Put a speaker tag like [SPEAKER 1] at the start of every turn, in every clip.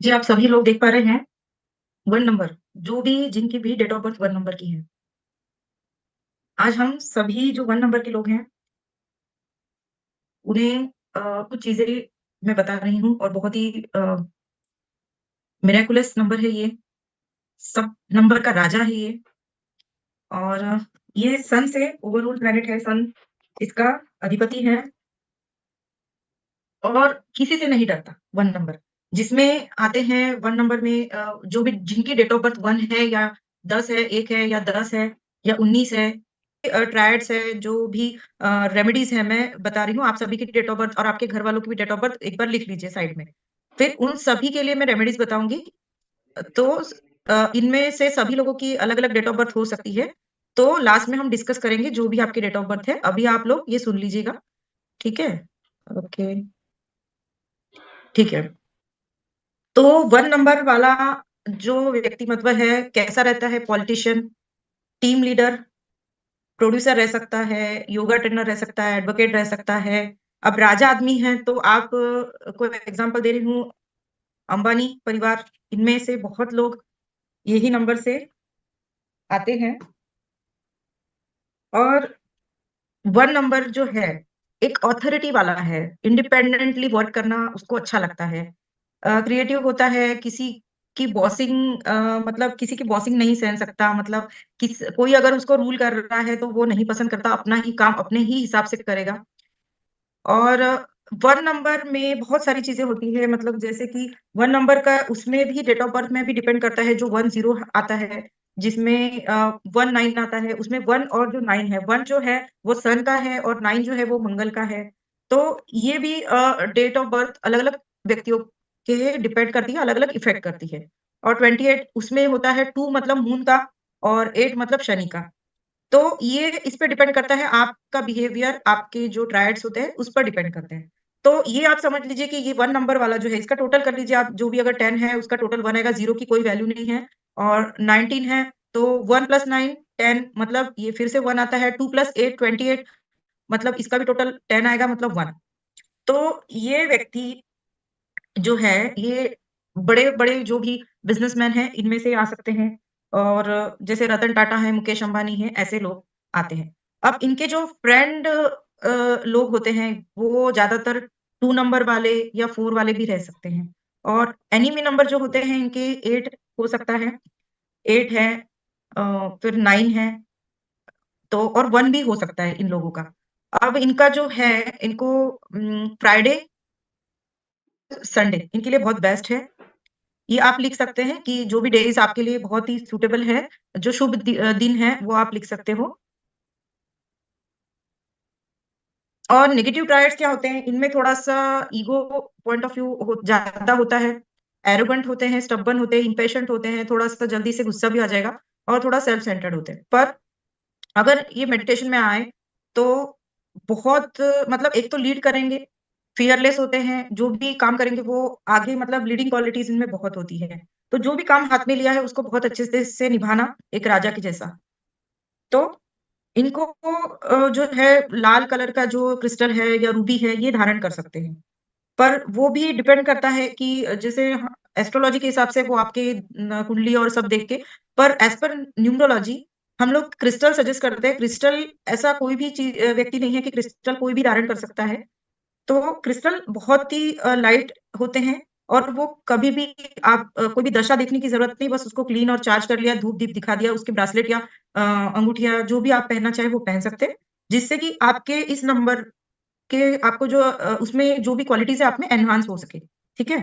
[SPEAKER 1] जी, आप सभी लोग देख पा रहे हैं 1 नंबर, जो भी जिनकी भी डेट ऑफ बर्थ 1 नंबर की है। आज हम सभी जो 1 नंबर के लोग हैं, उन्हें कुछ चीज़ें मैं बता रही हूँ और बहुत ही मिरेकुलस नंबर है ये, सब नंबर का राजा है ये और ये सन से ओवरऑल प्लैनेट है, सन इसका अधिपति है और किसी से नहीं डरता 1 नंबर। जिसमें आते हैं 1 नंबर में जो भी जिनकी डेट ऑफ बर्थ 1 है या 10 है, 1 है या 10 है या 19 है ट्रायड्स है, जो भी रेमेडीज़ हैं, मैं बता रही हूँ, आप सभी की डेट ऑफ बर्थ और आपके घर वालों की भी डेट ऑफ बर्थ एक बार लिख लीजिए साइड में। फिर उन सभी के लिए मैं रेमेडीज़ बताऊँगी। तो इनमें से सभी लोगों की अलग-अलग डेट ऑफ बर्थ हो सकती है। तो लास्ट में हम डिस्कस करेंगे जो भी आपकी डेट ऑफ बर्थ है। अभी आप लोग ये सुन लीजिएगा, ठीक है? ओके, ठीक है। तो 1 नंबर वाला जो व्यक्तिमत्व है, कैसा रहता है? पॉलिटिशियन, टीम लीडर, प्रोड्यूसर रह सकता है, योगा ट्रेनर रह सकता है, एडवोकेट रह सकता है। अब राजा आदमी हैं तो आप को एग्ज़ाम्पल दे रही हूँ, अंबानी परिवार, इनमें से बहुत लोग यही नंबर से आते हैं और 1 नंबर जो है, एक ऑथॉरिटी वाला है, इंडिपेंडेंटली वर्क करना उसको अच्छा लगता है। क्रिएटिव होता है, किसी की बॉसिंग मतलब किसी की बॉसिंग नहीं सहन सकता, मतलब कोई अगर उसको रूल कर रहा है तो वो नहीं पसंद करता, अपना ही काम अपने ही हिसाब से करेगा। और 1 नंबर में बहुत सारी चीज़ें होती हैं, मतलब जैसे कि 1 नंबर का उसमें भी डेट ऑफ बर्थ में भी डिपेंड करता है, जो 10 आता है, जिसमें 19 आता है, उसमें 1 और जो 9 है, 1 जो है वो सन का है और 9 जो है वो मंगल का है। तो ये भी डेट ऑफ बर्थ अलग-अलग व्यक्तियों के डिपेंड करती है, अलग-अलग इफ़ेक्ट करती है। और 28 उसमें होता है 2 मतलब मून का और 8 मतलब शनि का। तो ये इस पे डिपेंड करता है आपका बिहेवियर, आपके जो ट्रायड्स होते हैं, उस पर डिपेंड करते हैं। तो ये आप समझ लीजिए कि ये 1 नंबर वाला जो है, इसका टोटल कर लीजिए आप, जो भी अगर 10 है, उसका टोटल 1 आएगा, 0 की कोई वैल्यू नहीं है और 19 है, तो 1 + 9 10 मतलब ये फिर से 1 आता है, 2 + 8 28 मतलब इसका भी टोटल 10 आएगा मतलब 1। तो ये व्यक्ति जो है, ये बड़े-बड़े जो भी बिज़नेसमैन हैं, इनमें से आ सकते हैं और जैसे रतन टाटा हैं, मुकेश अंबानी हैं, ऐसे लोग आते हैं। अब इनके जो फ्रेंड लोग होते हैं, वो ज़्यादातर 2 नंबर वाले या 4 वाले भी रह सकते हैं और एनिमी नंबर जो होते हैं, इनके 8 हो सकता है, 8 है फिर 9 है, तो और 1 भी हो सकता है इन लोगों का। अब इनका जो है, इनको फ्राइडे, संडे इनके लिए बहुत बेस्ट है। ये आप लिख सकते हैं कि जो भी डेज़ आपके लिए बहुत ही सूटेबल है, जो शुभ दिन है, वो आप लिख सकते हो। और नेगेटिव ट्रायड्स क्या होते हैं, इनमें थोड़ा-सा ईगो पॉइंट ऑफ व्यू ज़्यादा होता है, एरोगेंट होते हैं, स्टबर्न होते हैं, इम्पेशेंट होते हैं, थोड़ा-सा जल्दी से गुस्सा भी आ जाएगा और थोड़ा सेल्फ सेंटर्ड होते हैं। पर अगर ये मेडिटेशन में आए, तो बहुत मतलब एक तो लीड करेंगे, फियरलेस होते हैं, जो भी काम करेंगे वो आगे, मतलब लीडिंग क्वालिटीज़ इनमें बहुत होती है। तो जो भी काम हाथ में लिया है उसको बहुत अच्छे से निभाना एक राजा के जैसा। तो इनको जो है लाल कलर का जो क्रिस्टल है या रूबी है, ये धारण कर सकते हैं। पर वो भी डिपेंड करता है कि जैसे एस्ट्रोलॉजी के हिसाब से वो आपके कुंडली और सब देख के, पर एज़ पर न्यूमरोलॉजी हम लोग क्रिस्टल सजेस्ट करते हैं। क्रिस्टल ऐसा कोई भी व्यक्ति नहीं है कि क्रिस्टल कोई भी धारण कर सकता है। तो क्रिस्टल बहुत ही लाइट होते हैं और वो कभी भी आप कोई भी दशा देखने की ज़रूरत नहीं, बस उसको क्लीन और चार्ज कर लिया, धूप-दीप दिखा दिया, उसके ब्रेसलेट या अंगूठिया जो भी आप पहनना चाहें वो पहन सकते हैं। जिससे कि आपके इस नंबर के आपको जो उसमें जो भी क्वालिटीज़ है आप में एनहांस हो सके, ठीक है?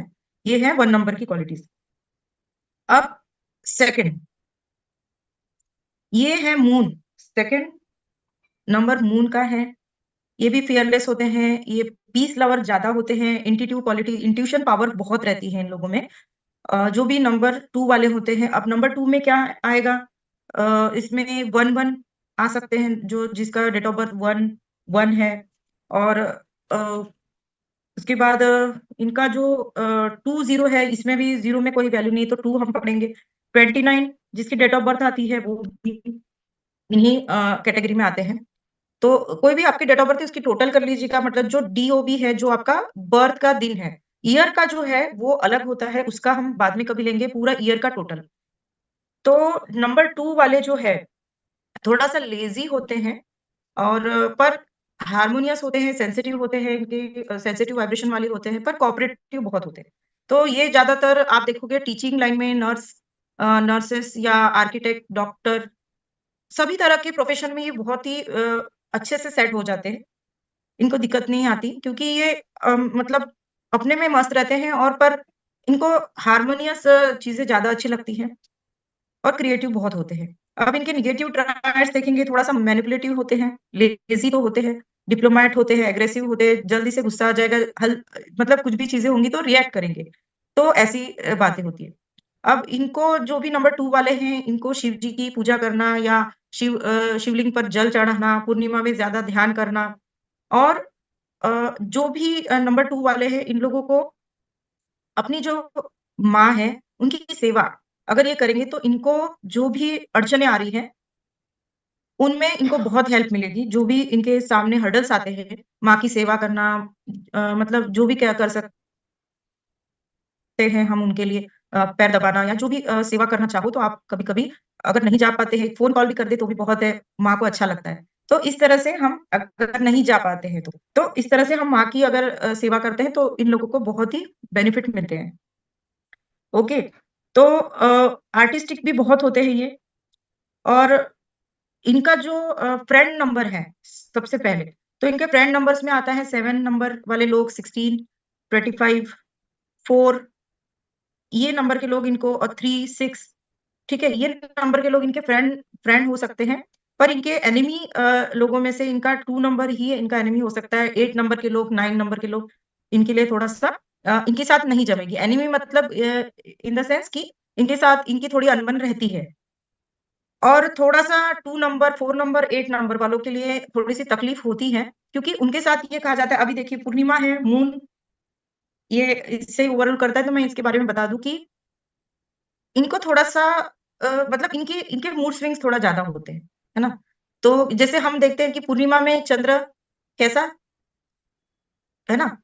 [SPEAKER 1] ये है 1 नंबर की क्वालिटीज़। अब सेकंड, ये है मून, सेकंड नंबर मून का है। ये भी फियरलेस होते हैं, ये पीस लवर ज़्यादा होते हैं, इंट्यूशन पावर बहुत रहती है इन लोगों में। जो भी नंबर 2 वाले होते हैं, अब नंबर 2 में क्या आएगा? इसमें 1-1 आ सकते हैं, जो जिसका डेट ऑफ बर्थ 1, 1 है और अ, उसके बाद इनका जो 20 है, इसमें भी 0 में कोई वैल्यू नहीं है, तो 2 हम पकड़ेंगे। 29 जिसकी डेट ऑफ बर्थ आती है, वो भी इन्हीं कैटेगरी में आते हैं। तो कोई भी आपकी डेट ऑफ बर्थ है उसकी टोटल कर लीजिएगा, मतलब जो डीओबी है, जो आपका बर्थ का दिन है, ईयर का जो है वो अलग होता है, उसका हम बाद में कभी लेंगे, पूरा ईयर का टोटल। तो नंबर 2 वाले जो है, थोड़ा-सा लेज़ी होते हैं और पर हार्मोनियस होते हैं, सेंसिटिव होते हैं, इनके सेंसिटिव वाइब्रेशन वाले होते हैं, पर कोऑपरेटिव बहुत होते हैं। तो ये ज़्यादातर आप देखोगे टीचिंग लाइन में नर्सेस या आर्किटेक्ट, डॉक्टर सभी तरह के प्रोफ़ेशन में ये बहुत ही अच्छे से सेट हो जाते हैं। इनको दिक्कत नहीं आती क्योंकि ये मतलब अपने में मस्त रहते हैं और पर इनको हार्मोनियस चीज़ें ज़्यादा अच्छी लगती हैं और क्रिएटिव बहुत होते हैं। अब इनके नेगेटिव ट्राइट्स देखेंगे थोड़ा-सा मैनिपुलेटिव होते हैं, लेज़ी तो होते हैं, डिप्लोमैट होते हैं, एग्रेसिव होते हैं, जल्दी से गुस्सा आ जाएगा, मतलब कुछ भी चीज़ें होंगी तो रिएक्ट करेंगे। तो ऐसी बातें होती हैं। अब इनको जो भी नंबर 2 वाले हैं, इनको शिव जी की पूजा करना या शिवलिंग पर जल चढ़ाना, पूर्णिमा में ज़्यादा ध्यान करना और जो भी नंबर 2 वाले हैं, इन लोगों को अपनी जो माँ है, उनकी सेवा अगर ये करेंगे तो इनको जो भी अड़चनें आ रही हैं, उनमें इनको बहुत हेल्प मिलेगी। जो भी इनके सामने हर्डल्स आते हैं, माँ की सेवा करना मतलब जो भी क्या कर सकते हैं हम उनके लिए पैर दबाना या जो भी सेवा करना चाहो तो आप कभी-कभी अगर नहीं जा पाते हैं, फ़ोन कॉल भी कर दें तो भी बहुत है, माँ को अच्छा लगता है। तो इस तरह से हम अगर नहीं जा पाते हैं तो। तो इस तरह से हम माँ की अगर सेवा करते हैं तो इन लोगों को बहुत ही बेनिफिट मिलते हैं। ओके, तो आर्टिस्टिक भी बहुत होते हैं ये और इनका जो फ्रेंड नंबर है सबसे पहले, तो इनके फ्रेंड नंबर्स में आता है 7 नंबर वाले लोग 16, 25, 4 ये नंबर के लोग इनको और 3, 6 ठीक है? ये नंबर के लोग इनके फ्रेंड फ्रेंड हो सकते हैं, पर इनके एनिमी लोगों में से इनका 2 नंबर ही इनका एनिमी हो सकता है, 8 नंबर के लोग, 9 नंबर के लोग, इनके लिए थोड़ा-सा इनके साथ नहीं जमेगी। एनिमी मतलब इन द सेंस कि इनके साथ इनकी थोड़ी अनबन रहती है और थोड़ा-सा 2 नंबर, 4 नंबर, 8 नंबर वालों के लिए थोड़ी-सी तकलीफ होती है, क्योंकि उनके साथ ये कहा जाता है अभी देखिए पूर्णिमा है, मून ये इससे ओवरऑल करता है, तो मैं इसके बारे में बता दूँ कि इनको थोड़ा-सा मतलब इनके इनके मूड स्विंग्स थोड़ा ज़्यादा होते हैं, है ना? तो जैसे हम देखते हैं कि पूर्णिमा में चंद्र कैसा, है ना?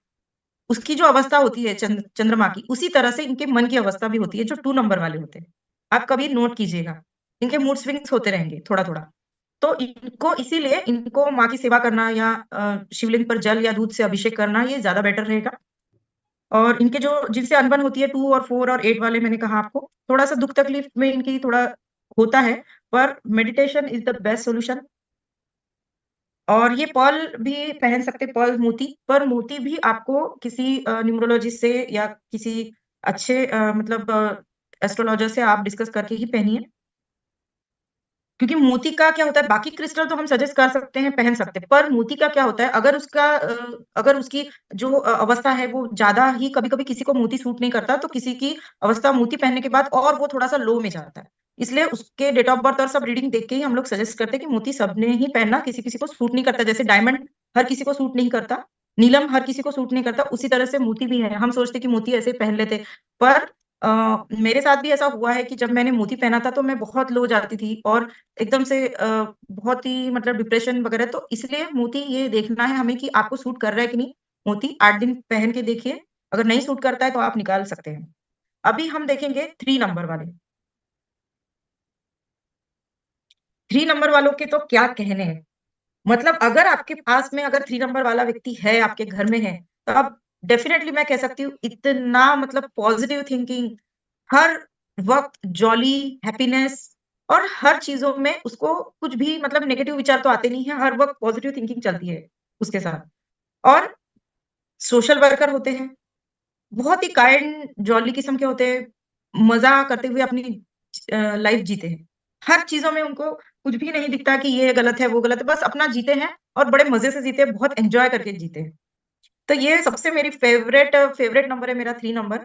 [SPEAKER 1] उसकी जो अवस्था होती है चंद्रमा की, उसी तरह से इनके मन की अवस्था भी होती है, जो 2 नंबर वाले होते हैं। आप कभी नोट कीजिएगा, इनके मूड स्विंग्स होते रहेंगे थोड़ा-थोड़ा। तो इनको इसीलिए इनको माँ की सेवा करना या शिवलिंग पर जल या दूध से अभिषेक करना, ये ज़्यादा बेटर रहेगा। और इनके जो जिनसे अनबन होती है 2 और 4 और 8 वाले मैंने कहा आपको, थोड़ा-सा दुःख-तकलीफ में इनकी थोड़ा होता है, पर meditation is the best solution और ये पर्ल भी पहन सकते हैं, पर्ल मोती, पर मोती भी आपको किसी न्यूमरोलॉजिस्ट से या किसी अच्छे मतलब एस्ट्रोलॉजर से आप डिस्कस करके ही पहनिए। क्योंकि मोती का क्या होता है, बाकी क्रिस्टल तो हम सजेस्ट कर सकते हैं, पहन सकते हैं, पर मोती का क्या होता है, अगर उसकी जो अवस्था है वो ज़्यादा ही कभी-कभी किसी को मोती सूट नहीं करता, तो किसी की अवस्था मोती पहनने के बाद और वो थोड़ा-सा लो में जाता है। इसलिए उसके डेट ऑफ बर्थ और सब रीडिंग देख के ही हम लोग सजेस्ट करते हैं कि मोती सबने ही पहनना, किसी-किसी को सूट नहीं करता। जैसे डायमंड हर किसी को सूट नहीं करता, नीलम हर किसी को सूट नहीं करता, उसी तरह से मोती भी है। हम सोचते हैं कि मोती ऐसे पहन लेते, पर मेरे साथ भी ऐसा हुआ है कि जब मैंने मोती पहना था, तो मैं बहुत लो जाती थी और एकदम से बहुत ही मतलब डिप्रेशन वगैरह तो इसलिए मोती ये देखना है हमें कि आपको सूट कर रहा है कि नहीं। मोती 8 दिन पहन के देखिए, अगर नहीं सूट करता है तो आप निकाल सकते हैं। अभी हम देखेंगे 3 नंबर वाले। 3 नंबर वालों के तो क्या कहने हैं। मतलब अगर आपके पास में अगर 3 नंबर वाला व्यक्ति है, आपके घर में है, तो आप डेफिनिटली मैं कह सकती हूँ इतना मतलब पॉजिटिव थिंकिंग, हर वक़्त जॉली, हैप्पीनेस और हर चीज़ों में उसको कुछ भी मतलब नेगेटिव विचार तो आते नहीं हैं, हर वक़्त पॉजिटिव थिंकिंग चलती है उसके साथ। और सोशल वर्कर होते हैं, बहुत ही काइंड जॉली किस्म के होते हैं, मज़ा करते हुए अपनी लाइफ़ जीते हैं। हर चीज़ों में उनको कुछ भी नहीं दिखता कि ये गलत है, वो गलत है, बस अपना जीते हैं और बड़े मज़े से जीते हैं, बहुत एन्जॉय करके जीते हैं। तो ये सबसे मेरी फ़ेवरेट नंबर है मेरा 3 नंबर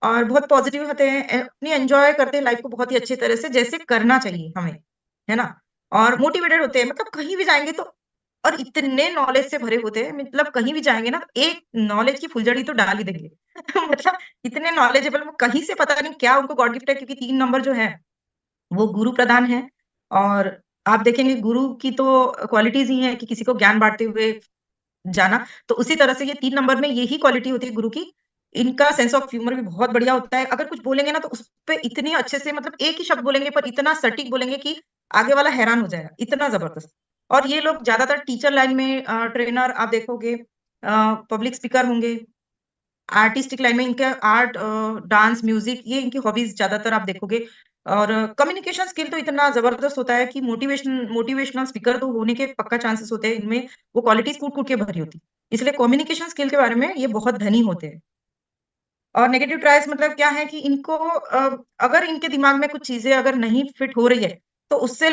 [SPEAKER 1] और बहुत पॉज़िटिव होते हैं, अपनी एन्जॉय करते हैं लाइफ़ को बहुत ही अच्छी तरह से, जैसे करना चाहिए हमें, है ना? और मोटिवेटेड होते हैं, मतलब कहीं भी जाएँगे तो और इतने नॉलेज से भरे होते हैं, मतलब कहीं भी जाएँगे ना, एक नॉलेज की फुलझड़ी तो डाल ही देंगे। मतलब इतने नॉलेजेबल वो कहीं से पता नहीं क्या उनको गॉड गिफ्ट है क्योंकि 3 नंबर जो है, वो गुरु प्रदान है और आप देखेंगे गुरु की तो क्वालिटीज़ ही हैं कि किसी को ज्ञान बाँटते हुए जाना, तो उसी तरह से ये 3 नंबर में यही क्वालिटी होती है गुरु की, इनका सेंस ऑफ ह्यूमर भी बहुत बढ़िया होता है। अगर कुछ बोलेंगे ना तो उस पे इतनी अच्छे से, मतलब एक ही शब्द बोलेंगे पर इतना सटीक बोलेंगे कि आगे वाला हैरान हो जाएगा, इतना जबरदस्त। और ये लोग ज्यादातर टीचर लाइन में, ट्रेनर आप देखोगे, पब्लिक स्पीकर होंगे, आर्टिस्टिक लाइन में इनके आर्ट, डांस, म्यूजिक, ये इनकी हॉबीज ज्यादातर आप देखोगे। और कम्युनिकेशन स्किल तो इतना जबरदस्त होता है कि मोटिवेशनल स्पीकर तो होने के पक्का चांसेस होते हैं इनमें। वो क्वालिटीज कूट कूट के भरी होती, इसलिए कम्युनिकेशन स्किल के बारे में ये बहुत धनी होते हैं। और नेगेटिव ट्रायल्स मतलब क्या है कि इनको, अगर इनके दिमाग में कुछ चीजें अगर नहीं फिट हो रही है तो उससे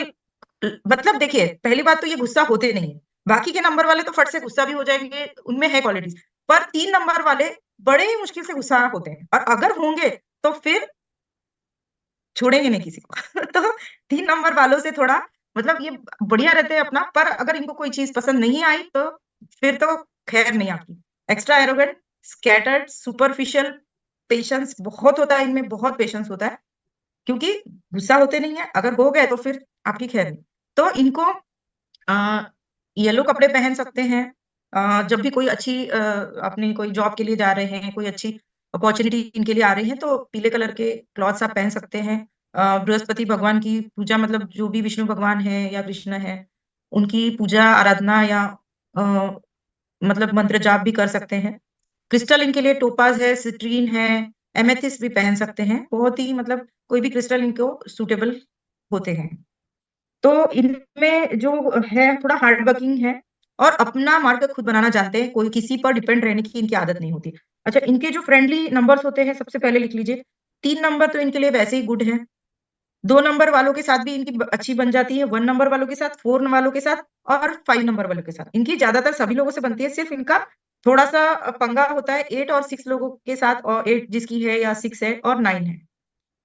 [SPEAKER 1] मतलब देखिए, पहली बात तो ये गुस्सा होते नहीं है। बाकी के नंबर वाले तो फट से गुस्सा भी हो जाएंगे, उनमें है क्वालिटीज। पर 3 नंबर वाले बड़े ही मुश्किल से गुस्सा होते हैं, और अगर होंगे तो फिर छोड़ेंगे नहीं किसी को। तो 3 नंबर वालों से थोड़ा, मतलब ये बढ़िया रहते हैं अपना, पर अगर इनको कोई चीज पसंद नहीं आई तो फिर तो खैर नहीं आपकी। Extra arrogant, scattered, superficial, patience बहुत होता है इनमें, बहुत पेशेंस होता है, क्योंकि गुस्सा होते नहीं है। अगर हो गए तो फिर आपकी खैर नहीं। तो इनको येलो कपड़े पहन सकते हैं, जब भी कोई अच्छी, अपनी कोई जॉब के लिए जा रहे हैं, कोई अच्छी अपॉर्चुनिटी इनके लिए आ रही है, तो पीले कलर के क्लॉथ्स आप पहन सकते हैं। बृहस्पति भगवान की पूजा, मतलब जो भी विष्णु भगवान है या कृष्ण है, उनकी पूजा आराधना या अ, मतलब मंत्र जाप भी कर सकते हैं। क्रिस्टल इनके लिए टोपाज है, सिट्रीन है, एमेथिस्ट भी पहन सकते हैं। बहुत ही मतलब कोई भी क्रिस्टल इनको सूटेबल होते हैं। तो इनमें जो है थोड़ा हार्ड वर्किंग है, और अपना मार्ग खुद बनाना जानते हैं, कोई किसी पर डिपेंड रहने की इनकी आदत नहीं होती। अच्छा, इनके जो फ्रेंडली नंबर्स होते हैं, सबसे पहले लिख लीजिए। 3 नंबर तो इनके लिए वैसे ही गुड है। 2 नंबर वालों के साथ भी इनकी अच्छी बन जाती है, 1 नंबर वालों के साथ, 4 वालों के साथ, और 5 नंबर वालों के साथ इनकी ज्यादातर सभी लोगों से बनती है। सिर्फ इनका थोड़ा सा पंगा होता है 8 और 6 लोगों के साथ, और 8 जिसकी है, या 6 है और 9 है,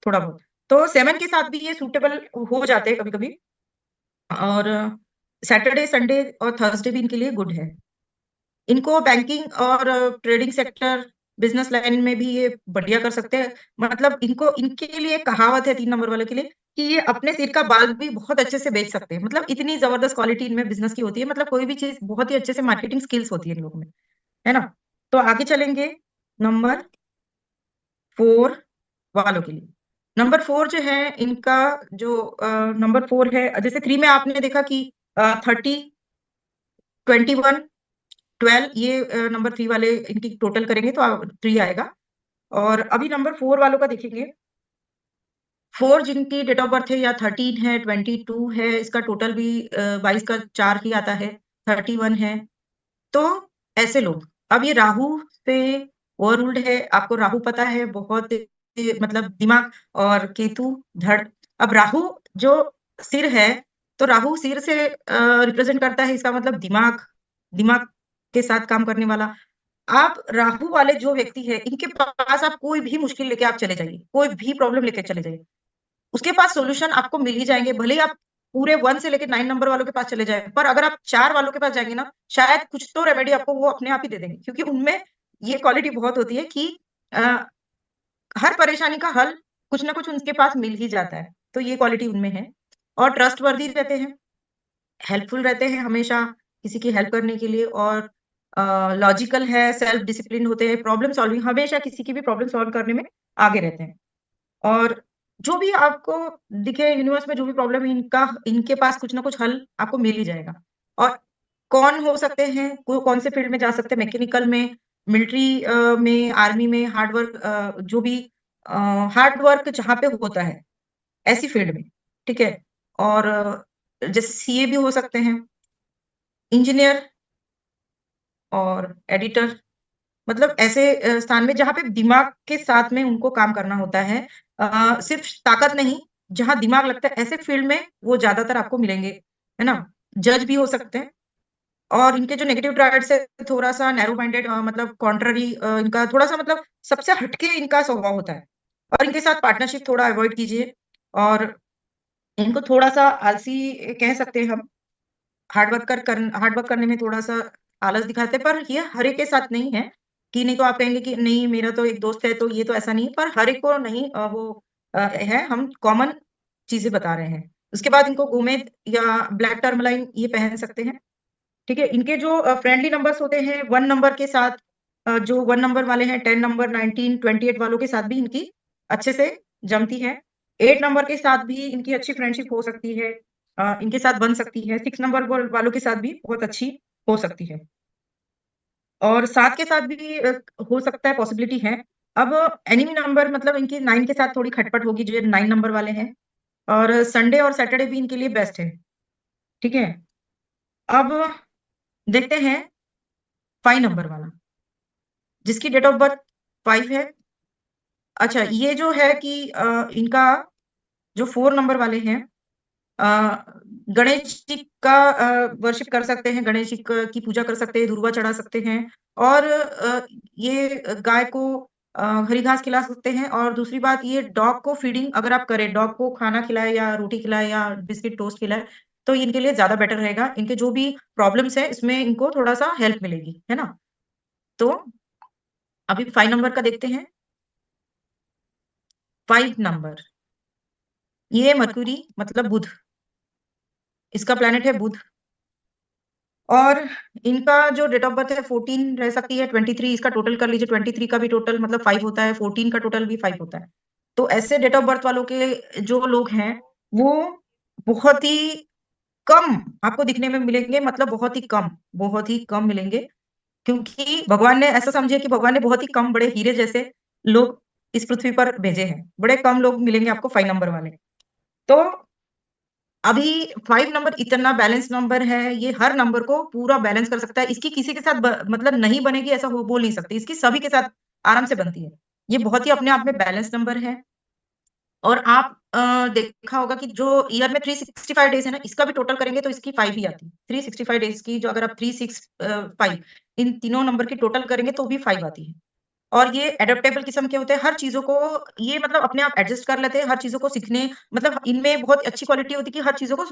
[SPEAKER 1] थोड़ा बहुत। तो 7 के साथ भी ये सूटेबल हो जाते हैं कभी कभी। और सैटरडे, संडे और थर्सडे भी इनके लिए गुड है। इनको बैंकिंग और ट्रेडिंग सेक्टर, बिजनेस लाइन में भी ये बढ़िया कर सकते हैं। मतलब इनको, इनके लिए एक कहावत है 3 नंबर वालों के लिए, कि ये अपने सिर का बाल भी बहुत अच्छे से बेच सकते हैं। मतलब इतनी जबरदस्त क्वालिटी इनमें बिजनेस की होती है, मतलब कोई भी चीज बहुत ही अच्छे से मार्केटिंग स्किल्स होती है इन लोगों में, है ना। तो आगे चलेंगे नंबर 4 वालों के लिए। नंबर 4 जो है इनका, जो नंबर 4 है, जैसे 3 में आपने देखा कि 30, 21, 12, ये नंबर 3 वाले इनकी टोटल करेंगे तो 3 आएगा। और अभी नंबर 4 वालों का देखेंगे। 4 जिनकी डेट ऑफ बर्थ है, या 13 है, 22 है, इसका टोटल भी 22 का 4 ही आता है, 31 है। तो ऐसे लोग, अब ये राहु से ओवर रूल्ड है, आपको राहु पता है, बहुत मतलब दिमाग, और केतु धड़। अब राहु जो सिर है, तो राहु सिर से रिप्रेजेंट करता है, इसका मतलब दिमाग, दिमाग के साथ काम करने वाला। आप राहु वाले जो व्यक्ति है, इनके पास आप कोई भी मुश्किल लेके आप चले जाइए, कोई भी प्रॉब्लम लेके चले जाइए, उसके पास सॉल्यूशन आपको मिल ही जाएंगे। भले ही आप पूरे 1 से लेके 9 नंबर वालों के पास चले जाए, पर अगर आप 4 वालों के पास जाएंगे ना, शायद कुछ तो रेमेडी आपको वो अपने आप ही दे देंगे, क्योंकि उनमें ये क्वालिटी बहुत होती है कि अ, हर परेशानी का हल कुछ ना कुछ उनके पास मिल ही जाता है। तो ये क्वालिटी उनमें है। और ट्रस्ट वर्दी रहते हैं, हेल्पफुल रहते हैं हमेशा किसी की हेल्प करने के लिए, और लॉजिकल है, सेल्फ डिसिप्लिन होते हैं, प्रॉब्लम सॉल्विंग, हमेशा किसी की भी प्रॉब्लम सॉल्व करने में आगे रहते हैं। और जो भी आपको दिखे यूनिवर्स में, जो भी प्रॉब्लम है इनका, इनके पास कुछ ना कुछ हल आपको मिल ही जाएगा। और कौन हो सकते हैं, कौन से फील्ड में जा सकते हैं, मैकेनिकल में, मिलिट्री में, आर्मी में, हार्ड वर्क, जो भी हार्ड वर्क जहाँ पे होता है, ऐसी फील्ड में, ठीक है। और जैसे सीए भी हो सकते हैं, इंजीनियर और एडिटर, मतलब ऐसे स्थान में जहाँ पे दिमाग के साथ में उनको काम करना होता है, सिर्फ ताकत नहीं, जहाँ दिमाग लगता है, ऐसे फील्ड में वो ज्यादातर आपको मिलेंगे, है ना। जज भी हो सकते हैं। और इनके जो नेगेटिव ट्राइड्स है, थोड़ा सा नैरो माइंडेड, मतलब कॉन्ट्ररी, इनका थोड़ा सा, मतलब सबसे हटके इनका स्वभाव होता है। और इनके साथ पार्टनरशिप थोड़ा अवॉइड कीजिए। और इनको थोड़ा सा आलसी कह सकते हैं हम। हार्ड वर्क करने में थोड़ा सा आलस दिखाते हैं, पर ये हर एक के साथ नहीं है, कि नहीं तो आप कहेंगे कि नहीं मेरा तो एक दोस्त है तो ये तो ऐसा नहीं, पर हर एक को नहीं, वो है, हम कॉमन चीजें बता रहे हैं। उसके बाद इनको गोमेद या ब्लैक टर्मलाइन ये पहन सकते हैं, ठीक है। इनके जो फ्रेंडली नंबर्स होते हैं 1 नंबर के साथ, जो 1 नंबर वाले हैं, 10 नंबर, 19, 28 वालों के साथ भी इनकी अच्छे से जमती है। 8 नंबर के साथ भी इनकी अच्छी फ्रेंडशिप हो सकती है, इनके साथ बन सकती है। 6 नंबर वालों के साथ भी बहुत अच्छी हो सकती है, और 7 के साथ भी हो सकता है, पॉसिबिलिटी है। अब एनिमी नंबर मतलब इनकी 9 के साथ थोड़ी खटपट होगी, जो 9 नंबर वाले हैं, और संडे और सैटरडे भी इनके लिए बेस्ट है, ठीक है? अब देखते हैं 5 नंबर वाला, जिसकी डेट ऑफ बर्थ 5 है। अच्छा, ये जो है कि इनका जो 4 नंबर वाले हैं, अ, गणेश जी का वर्शिप कर सकते हैं, गणेश जी की पूजा कर सकते हैं, दुर्वा चढ़ा सकते हैं, और ये गाय को हरी घास खिला सकते हैं। और दूसरी बात, ये डॉग को फीडिंग अगर आप करें, डॉग को खाना खिलाएँ या रोटी खिलाएँ या बिस्किट टोस्ट खिलाएँ, तो इनके लिए ज़्यादा बेटर रहेगा। इनके जो भी प्रॉब्लम्स हैं, इसमें इनको थोड़ा-सा हेल्प मिलेगी, है ना? तो अभी 5 नंबर का देखते हैं। 5 नंबर, ये मरक्यूरी मतलब बुध, इसका प्लैनेट है बुध। और इनका जो डेट ऑफ बर्थ है 14 रह सकती है, 23 इसका टोटल कर लीजिए, 23 का भी टोटल मतलब 5 होता है, 14 का टोटल भी 5 होता है। तो ऐसे डेट ऑफ बर्थ वालों के जो लोग हैं, वो बहुत ही कम आपको दिखने में मिलेंगे, मतलब बहुत ही कम मिलेंगे, क्योंकि भगवान ने ऐसा समझिए कि भगवान ने बहुत ही कम बड़े हीरे जैसे लोग इस पृथ्वी पर भेजे हैं। बड़े कम लोग मिलेंगे आपको 5 नंबर वाले। तो अभी 5 नंबर इतना बैलेंस नंबर है, ये हर नंबर को पूरा बैलेंस कर सकता है। इसकी किसी के साथ मतलब नहीं बनेगी ऐसा हो बोल नहीं सकते। इसकी सभी के साथ आराम से बनती है। ये बहुत ही अपने आप में बैलेंस नंबर है। और आप देखा होगा कि जो ईयर में 365 डेज़ है ना, इसका भी टोटल करेंगे तो इसकी 5 ही आती है। 365 डेज़ की जो अगर आप 3, 6 5 इन तीनों नंबर की टोटल करेंगे तो भी 5 आती है। और ये एडैप्टेबल किस्म के होते हैं, हर चीज़ों को ये मतलब अपने आप एडजस्ट कर लेते हैं, हर चीज़ों को सीखने मतलब इनमें बहुत अच्छी क्वालिटी होती है कि हर चीज़ों को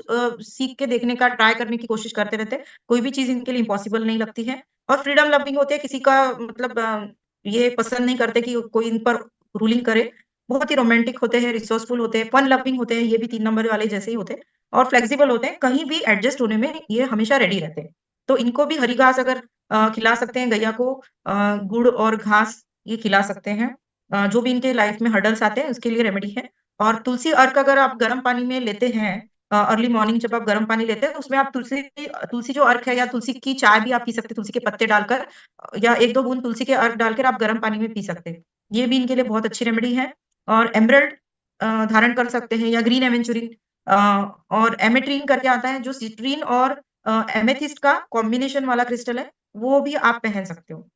[SPEAKER 1] सीख के देखने का, ट्राई करने की कोशिश करते रहते हैं। कोई भी चीज़ इनके लिए इम्पॉसिबल नहीं लगती है, और फ्रीडम लविंग होते हैं, किसी का मतलब ये पसंद नहीं करते कि कोई इन पर रूलिंग करे। बहुत ही रोमांटिक होते हैं, रिसोर्सफुल होते हैं, फन लविंग होते हैं, ये भी 3 नंबर वाले जैसे ही होते हैं, और फ्लेक्सिबल होते हैं, कहीं भी एडजस्ट होने में ये हमेशा रेडी रहते हैं। तो इनको भी हरी घास अगर खिला सकते हैं गैया को, गुड़ और घास ये खिला सकते हैं। जो भी इनके लाइफ में हर्डल्स आते हैं उसके लिए रेमेडी है। और तुलसी अर्क अगर आप गर्म पानी में लेते हैं, अर्ली मॉर्निंग जब आप गर्म पानी लेते हैं, तो उसमें आप तुलसी जो अर्क है या तुलसी की चाय भी आप पी सकते हैं, तुलसी के पत्ते डालकर, या 1-2 बूंद तुलसी के अर्क डालकर आप गर्म पानी में पी सकते हैं। ये भी इनके लिए बहुत अच्छी रेमेडी है। और एमराल्ड धारण कर सकते हैं, या ग्रीन एवेंचुरिन, अ, और एमेट्रिन करके आता है जो सिट्रीन और एमेथिस्ट का कॉम्बिनेशन वाला क्रिस्टल है, वो भी आप पहन सकते हो।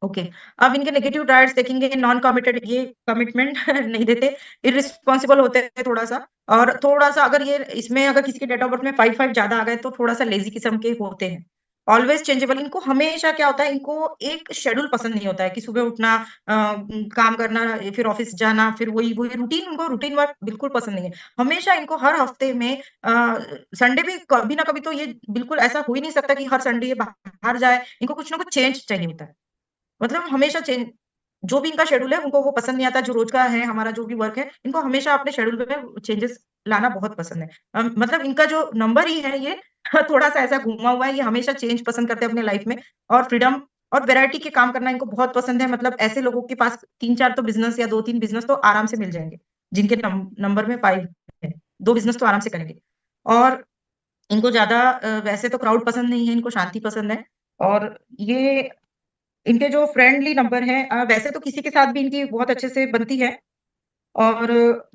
[SPEAKER 1] ओके। अब इनके नेगेटिव ट्रायड्स देखेंगे, नॉन कमिटेड, ये कमिटमेंट नहीं देते, इर्रेस्पॉन्सिबल होते हैं थोड़ा-सा, और थोड़ा-सा अगर ये इसमें अगर किसी के डेट ऑफ बर्थ में 5-5 ज़्यादा आ गए तो थोड़ा-सा लेज़ी किस्म के होते हैं। ऑलवेज़ चेंजेबल, इनको हमेशा क्या होता है, इनको एक शेड्यूल पसंद नहीं होता है कि सुबह उठना, काम करना, फिर ऑफ़िस जाना, फिर वही वही रूटीन, इनको रूटीन वर्क बिल्कुल पसंद नहीं है। हमेशा इनको हर हफ्ते में संडे भी कभी ना कभी तो ये बिल्कुल ऐसा हो ही नहीं सकता कि हर संडे ये बाहर जाए, इनको कुछ ना कुछ चेंज चाहिए होता है। मतलब हमेशा चेंज, जो भी इनका शेड्यूल है उनको वो पसंद नहीं आता, जो रोज़ का है हमारा जो भी वर्क है, इनको हमेशा अपने शेड्यूल में चेंजेस लाना बहुत पसंद है। मतलब इनका जो नंबर ही है ये थोड़ा-सा ऐसा घुमा हुआ है, ये हमेशा चेंज पसंद करते हैं अपने लाइफ में, और फ्रीडम और वैरायटी के काम करना इनको बहुत पसंद है। मतलब ऐसे लोगों के पास 3-4 तो बिज़नेस या 2-3 बिज़नेस तो आराम से मिल जाएँगे, जिनके नंबर में 5 है, 2 बिज़नेस तो आराम से करेंगे। और इनको ज़्यादा वैसे तो क्राउड पसंद नहीं है, इनको शांति पसंद है। और ये इनके जो फ्रेंडली नंबर हैं, वैसे तो किसी के साथ भी इनकी बहुत अच्छे से बनती है, और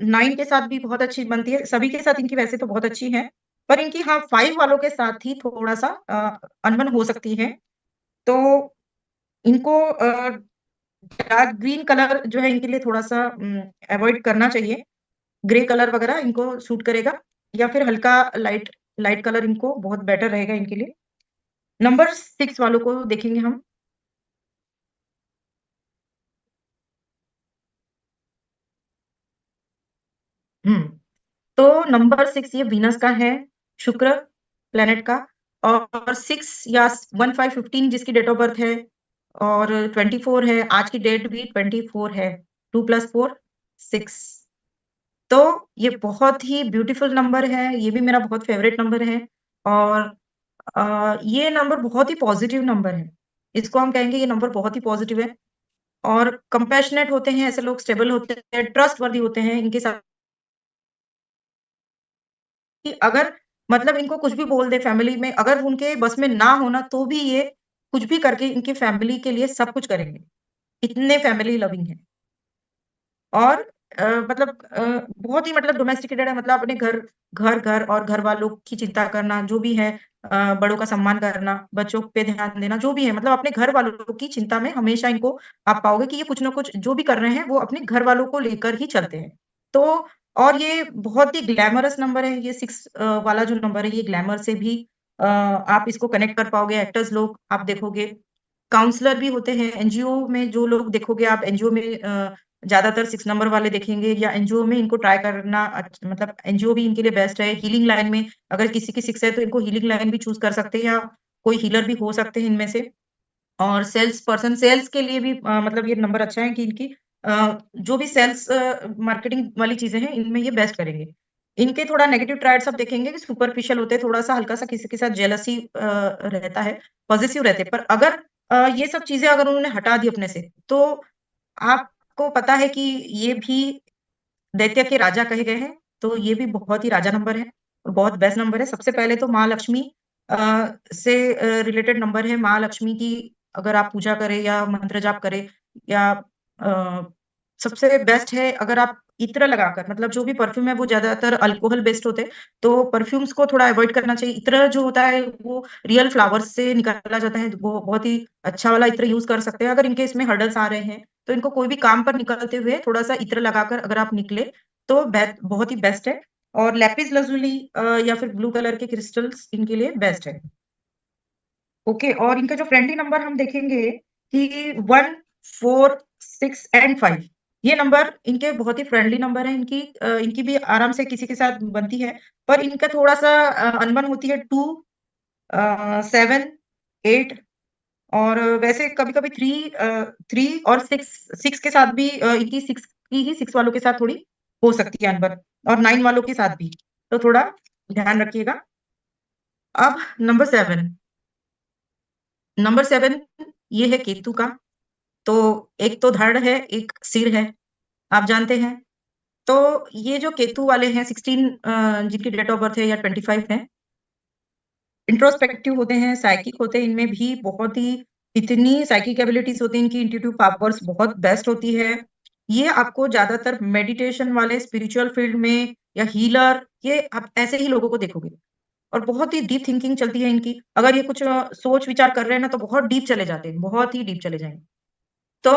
[SPEAKER 1] 9 के साथ भी बहुत अच्छी बनती है, सभी के साथ इनकी वैसे तो बहुत अच्छी है, पर इनकी हाँ 5 वालों के साथ ही थोड़ा-सा अनबन हो सकती है। तो इनको डार्क ग्रीन कलर जो है इनके लिए थोड़ा-सा अवॉइड करना चाहिए, ग्रे कलर वगैरह इनको सूट करेगा, या फिर हल्का लाइट लाइट कलर इनको बहुत बेटर रहेगा इनके लिए। नंबर 6 वालों को देखेंगे हम। हुँ। तो नंबर 6 ये वीनस का है, शुक्र प्लैनेट का, और 6 या 1515 जिसकी डेट ऑफ बर्थ है, और 24 है, आज की डेट भी 24 है, 2 प्लस 4 6। तो ये बहुत ही ब्यूटीफुल नंबर है, ये भी मेरा बहुत फेवरेट नंबर है, और ये नंबर बहुत ही पॉज़िटिव नंबर है। इसको हम कहेंगे ये नंबर बहुत ही पॉजिटिव है। और कंपैशनेट होते हैं ऐसे लोग, स्टेबल होते हैं, ट्रस्टवर्दी होते हैं, इनके साथ कि अगर मतलब इनको कुछ भी बोल दे फैमिली में, अगर उनके बस में ना होना तो भी ये कुछ भी करके इनकी फैमिली के लिए सब कुछ करेंगे। इतने फैमिली लविंग हैं। और मतलब बहुत ही मतलब डोमेस्टिकेटेड है, मतलब अपने घर और घर वालों की चिंता करना, जो भी है बड़ों का सम्मान करना, बच्चों पे ध्यान देना, जो भी है मतलब अपने घर वालों की चिंता में हमेशा इनको आप पाओगे कि ये कुछ ना कुछ जो भी कर रहे हैं, वो अपने घर वालों को लेकर ही चलते हैं। तो और ये बहुत ही ग्लैमरस नंबर है, ये 6 वाला जो नंबर है, ये ग्लैमर से भी आप इसको कनेक्ट कर पाओगे। एक्टर्स लोग आप देखोगे, काउंसलर भी होते हैं, एनजीओ में जो लोग देखोगे आप, एनजीओ में ज़्यादातर 6 नंबर वाले देखेंगे, या एनजीओ में इनको ट्राई करना मतलब एनजीओ भी इनके लिए बेस्ट है। हीलिंग लाइन में अगर किसी की 6 है तो इनको हीलिंग लाइन भी चूज़ कर सकते हैं, या कोई हीलर भी हो सकते हैं इनमें से। और सेल्स पर्सन, सेल्स के लिए भी मतलब ये नंबर अच्छा है कि इनकी जो भी सेल्स मार्केटिंग वाली चीज़ें हैं, इनमें ये बेस्ट करेंगे। इनके थोड़ा नेगेटिव ट्राइट्स आप देखेंगे कि सुपरफिशियल होते हैं, थोड़ा-सा हल्का-सा किसी के साथ जेलसी रहता है, पॉसेसिव रहते हैं। पर अगर ये सब चीज़ें अगर उन्होंने हटा दी अपने से, तो आपको पता है कि ये भी दैत्य के राजा कहे गए हैं, तो ये भी बहुत ही राजा नंबर है और बहुत बेस्ट नंबर है। सबसे पहले तो माँ लक्ष्मी से रिलेटेड नंबर है। माँ लक्ष्मी की अगर आप पूजा करें या मंत्र जाप करें, या अ, सबसे बेस्ट है अगर आप इत्र लगाकर, मतलब जो भी परफ्यूम है वो ज़्यादातर अल्कोहल बेस्ड होते हैं, तो परफ्यूम्स को थोड़ा अवॉइड करना चाहिए। इत्र जो होता है वो रियल फ्लावर्स से निकाला जाता है, वो बहुत ही अच्छा वाला इत्र यूज़ कर सकते हैं। अगर इनके इसमें हर्डल्स आ रहे हैं, तो इनको कोई भी काम पर निकलते हुए थोड़ा-सा इत्र लगाकर अगर आप निकले, तो बहुत ही बेस्ट है। और लैपिस lazuli या फिर ब्लू कलर के क्रिस्टल्स इनके लिए बेस्ट है। ओके, और इनका जो फ्रेंडली नंबर हम देखेंगे कि 1, 4, 6 एंड 5, ये नंबर इनके बहुत ही फ्रेंडली नंबर है। इनकी भी आराम से किसी के साथ बनती है, पर इनका थोड़ा-सा अनबन होती है 2, 7, 8, और वैसे कभी-कभी 3 और 6 के साथ भी इनकी 6 वालों के साथ थोड़ी हो सकती है अनबन, और 9 वालों के साथ भी, तो थोड़ा ध्यान रखिएगा। अब नंबर 7 ये है केतु का। तो एक तो धड़ है, एक सिर है, आप जानते हैं। तो ये जो केतु वाले हैं 16 जिनकी डेट ऑफ बर्थ है या 25 है, इंट्रोस्पेक्टिव होते हैं, साइकिक होते हैं, इनमें भी बहुत ही इतनी साइकिक एबिलिटीज़ होती हैं इनकी, इंट्यूटिव पावर्स बहुत बेस्ट होती है। ये आपको ज़्यादातर मेडिटेशन वाले स्पिरिचुअल फील्ड में या हीलर, ये आप ऐसे ही लोगों को देखोगे। और बहुत ही डीप थिंकिंग चलती है इनकी। अगर ये कुछ सोच विचार कर रहे हैं ना, तो बहुत डीप चले जाते हैं, बहुत ही डीप चले जाएँगे। तो